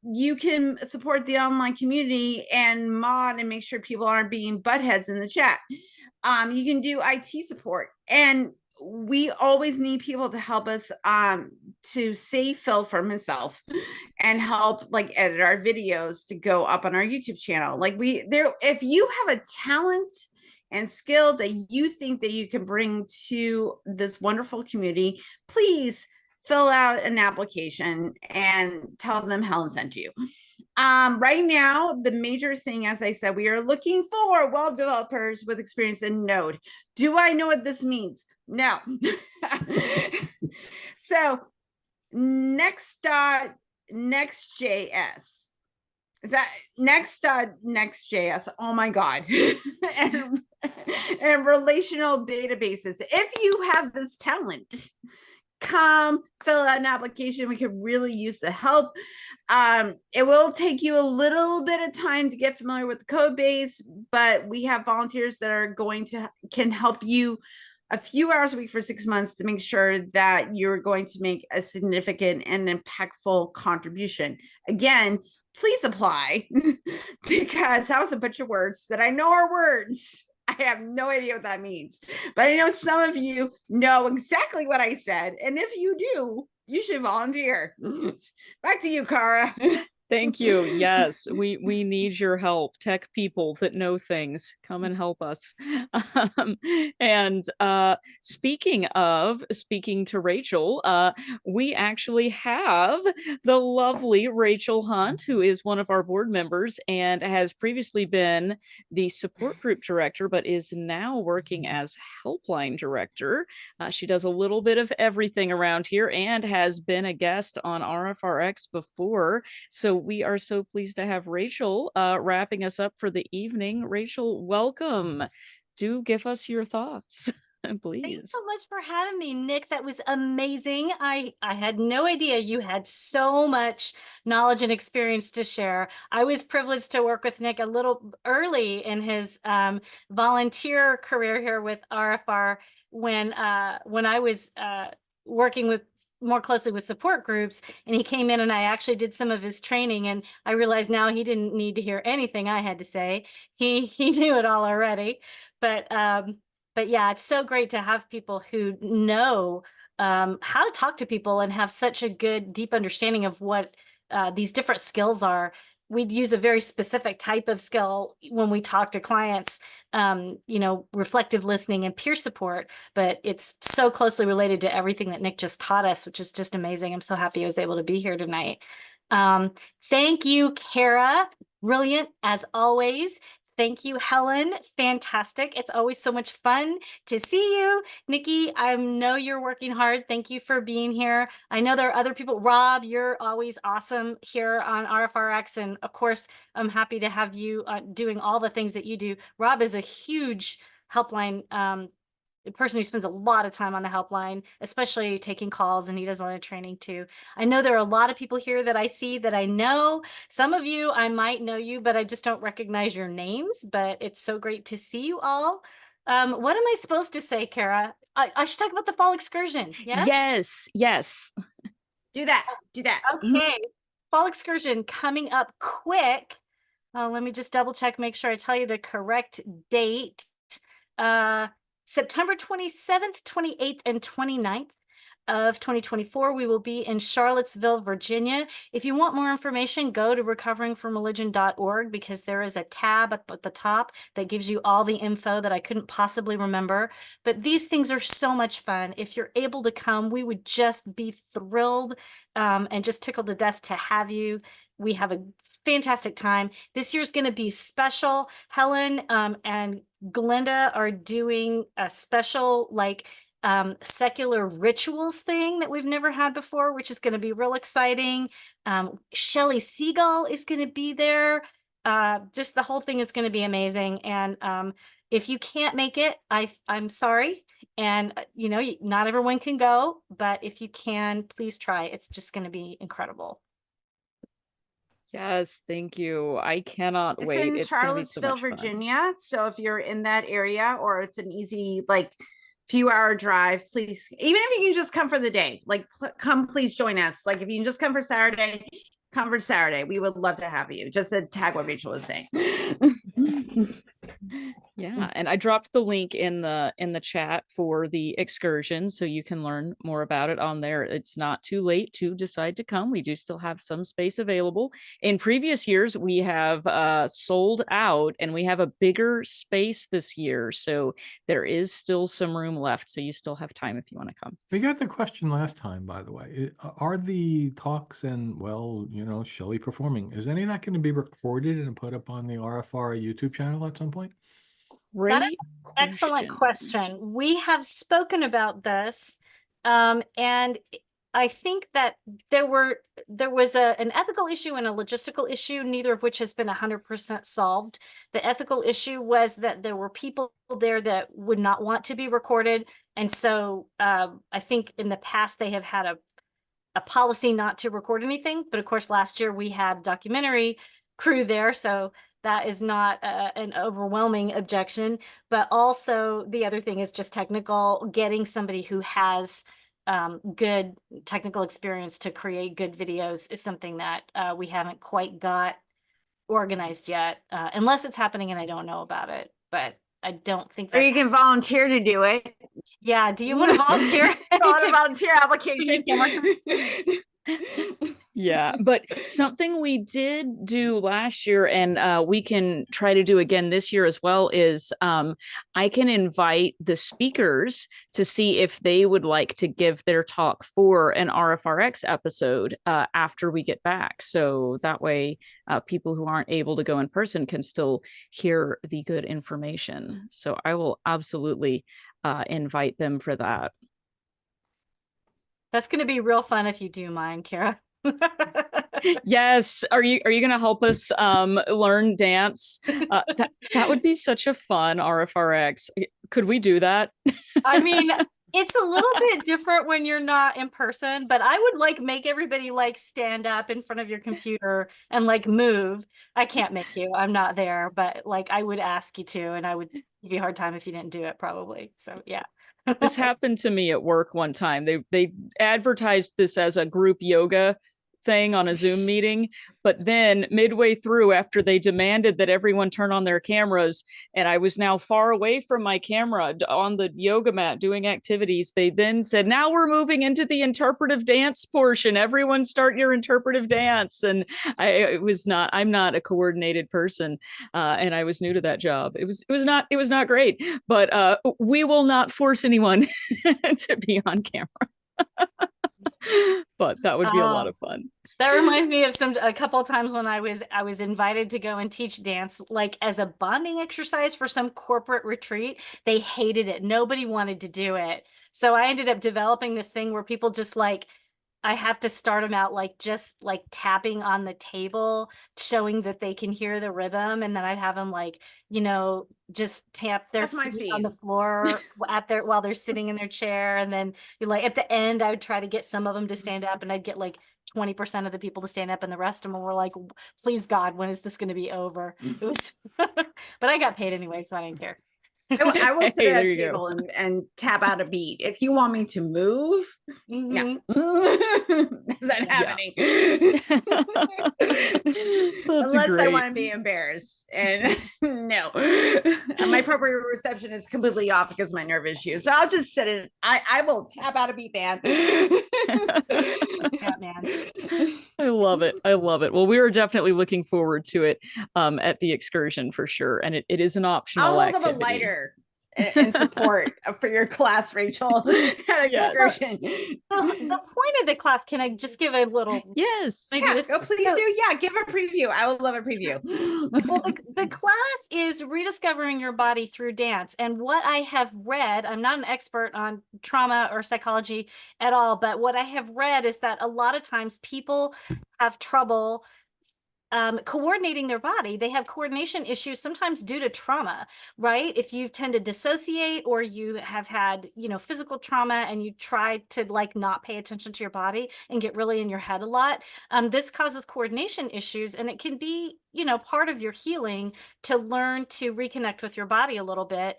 You can support the online community and mod and make sure people aren't being buttheads in the chat. You can do IT support, and we always need people to help us to save Phil from himself and help like edit our videos to go up on our YouTube channel. Like if you have a talent and skill that you think that you can bring to this wonderful community, please fill out an application and tell them Helen sent you. Right now, the major thing, as I said, we are looking for web developers with experience in Node. Do I know what this means? No. So Next.js. Is that Next.js? Oh my God. and relational databases. If you have this talent, come fill out an application. We could really use the help. It will take you a little bit of time to get familiar with the code base, but we have volunteers that are can help you a few hours a week for 6 months to make sure that you're going to make a significant and impactful contribution. Again, please apply because that was a bunch of words that I know are words. I have no idea what that means, but I know some of you know exactly what I said. And if you do, you should volunteer. Back to you, Cara. Thank you. Yes, we need your help. Tech people that know things, come and help us. And speaking to Rachel, we actually have the lovely Rachel Hunt, who is one of our board members and has previously been the support group director, but is now working as helpline director. She does a little bit of everything around here and has been a guest on RfRx before. So we are so pleased to have Rachel wrapping us up for the evening. Rachel, welcome. Do give us your thoughts, please. Thanks so much for having me, Nick. That was amazing. I had no idea you had so much knowledge and experience to share. I was privileged to work with Nick a little early in his volunteer career here with RFR when I was working with more closely with support groups, and he came in and I actually did some of his training, and I realized now he didn't need to hear anything I had to say. He knew it all already. But yeah, it's so great to have people who know how to talk to people and have such a good, deep understanding of what these different skills are. We'd use a very specific type of skill when we talk to clients, reflective listening and peer support, but it's so closely related to everything that Nick just taught us, which is just amazing. I'm so happy I was able to be here tonight. Thank you, Kara. Brilliant as always. Thank you, Helen. Fantastic. It's always so much fun to see you. Nikki, I know you're working hard. Thank you for being here. I know there are other people. Rob, you're always awesome here on RfRx. And of course, I'm happy to have you doing all the things that you do. Rob is a huge helpline person who spends a lot of time on the helpline, especially taking calls, and he does a lot of training too. I know there are a lot of people here that I see that I know. Some of you, I might know you, but I just don't recognize your names, but it's so great to see you all. What am I supposed to say, Kara? I should talk about the fall excursion. Yes? Yes. Do that. Okay. fall excursion coming up quick. Let me just double check, make sure I tell you the correct date. September 27th, 28th, and 29th of 2024. We will be in Charlottesville, Virginia. If you want more information, go to recoveringfromreligion.org, because there is a tab at the top that gives you all the info that I couldn't possibly remember. But these things are so much fun. If you're able to come, we would just be thrilled and just tickled to death to have you. We have a fantastic time. This year's going to be special. Helen and Glenda are doing a special secular rituals thing that we've never had before, which is going to be real exciting. Shelley Seagull is going to be there. Just the whole thing is going to be amazing. And if you can't make it, I'm sorry. And not everyone can go, but if you can, please try. It's just going to be incredible. Yes, thank you. I cannot It's wait. in It's going to be so Charlottesville, much fun. Virginia. So if you're in that area, or it's an easy few hour drive, please, even if you can just come for the day, come, please join us. Like if you can just come for Saturday, come for Saturday. We would love to have you. Just to tag what Rachel was saying. Yeah, and I dropped the link in the chat for the excursion, so you can learn more about it on there. It's not too late to decide to come. We do still have some space available. In previous years, we have sold out, and we have a bigger space this year, so there is still some room left. So you still have time if you want to come. We got the question last time, by the way. Are the talks and, Shelley performing, is any of that going to be recorded and put up on the RfR YouTube channel at some point? That is an excellent question. We have spoken about this, and I think that there was an ethical issue and a logistical issue, neither of which has been 100% solved. The ethical issue was that there were people there that would not want to be recorded, and so I think in the past they have had a policy not to record anything. But of course, last year we had documentary crew there, so that is not an overwhelming objection. But also the other thing is just technical. Getting somebody who has good technical experience to create good videos is something that we haven't quite got organized yet, unless it's happening and I don't know about it. But I don't think Or that's... you can volunteer to do it. Yeah, do you want to volunteer? A volunteer application. Yeah, but something we did do last year, and we can try to do again this year as well, is I can invite the speakers to see if they would like to give their talk for an RfRx episode after we get back. So that way people who aren't able to go in person can still hear the good information. So I will absolutely invite them for that. That's going to be real fun if you do mind, Kara. Yes. Are you going to help us learn dance? That would be such a fun RfRx. Could we do that? I mean, it's a little bit different when you're not in person, but I would make everybody stand up in front of your computer and move. I can't make you. I'm not there, but I would ask you to, and I would give you a hard time if you didn't do it, probably. So yeah. This happened to me at work one time. They advertised this as a group yoga thing on a Zoom meeting, but then midway through, after they demanded that everyone turn on their cameras, and I was now far away from my camera on the yoga mat doing activities, they then said, now we're moving into the interpretive dance portion. Everyone start your interpretive dance. And I'm not a coordinated person, and I was new to that job. It was not great, but we will not force anyone to be on camera. But that would be a lot of fun. That reminds me of a couple of times when I was invited to go and teach dance, as a bonding exercise for some corporate retreat. They hated it. Nobody wanted to do it. So I ended up developing this thing where people just I have to start them out just tapping on the table, showing that they can hear the rhythm, and then I'd have them just tap their feet on the floor while they're sitting in their chair, and then at the end I would try to get some of them to stand up, and I'd get 20% of the people to stand up, and the rest of them were like, please God, when is this going to be over? It was but I got paid anyway, so I didn't care. I will sit Hey, at there a you go. table and tap out a beat. If you want me to move, no. That's not happening. That's Unless I great. want to be embarrassed. And no. My proprioception is completely off because of my nerve issue. So I'll just sit in. I will tap out a beat, man. Yeah, man. I love it. I love it. Well, we are definitely looking forward to it at the excursion for sure. And it is an I'll optional hold up a activity. lighter in support for your class, Rachel, at Yes. excursion. The point of the class, can I just give a little? Yes. Can I do Yeah, this? go please So- do. Yeah, give a preview. I would love a preview. Well, the class is rediscovering your body through dance. And what I have read, I'm not an expert on trauma or psychology at all, but what I have read is that a lot of times people have trouble coordinating their body. They have coordination issues sometimes due to trauma, right? If you tend to dissociate or you have had, physical trauma and you try to like not pay attention to your body and get really in your head a lot, this causes coordination issues, and it can be, part of your healing to learn to reconnect with your body a little bit.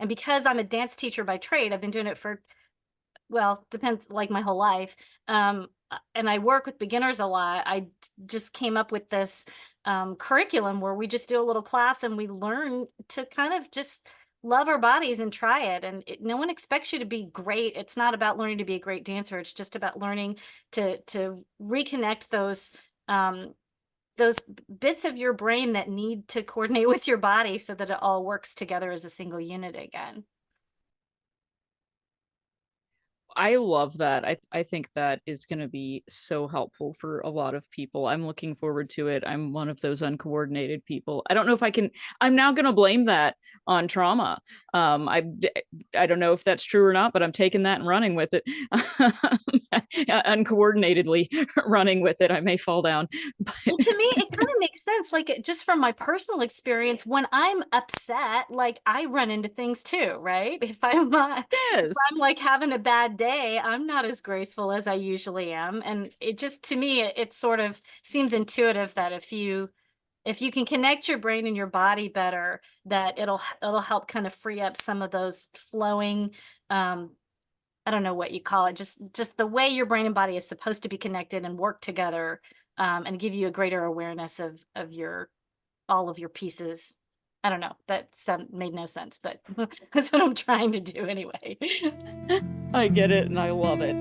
And because I'm a dance teacher by trade, I've been doing it for, well, depends, like my whole life. And I work with beginners a lot. I just came up with this curriculum where we just do a little class and we learn to kind of just love our bodies and try it. And no one expects you to be great. It's not about learning to be a great dancer. It's just about learning to reconnect those bits of your brain that need to coordinate with your body so that it all works together as a single unit again. I love that. I think that is going to be so helpful for a lot of people. I'm looking forward to it. I'm one of those uncoordinated people. I don't know if I can. I'm now going to blame that on trauma. I don't know if that's true or not, but I'm taking that and running with it. Uncoordinatedly running with it. I may fall down. Well, to me, it kind of makes sense. Like, just from my personal experience, when I'm upset, like I run into things too, right? If I'm Yes. like having a bad day, I'm not as graceful as I usually am. And it just, to me, it sort of seems intuitive that if you can connect your brain and your body better, that it'll help kind of free up some of those flowing, I don't know what you call it, just the way your brain and body is supposed to be connected and work together, and give you a greater awareness of all of your pieces. I don't know, that made no sense, but that's what I'm trying to do anyway. I get it and I love it.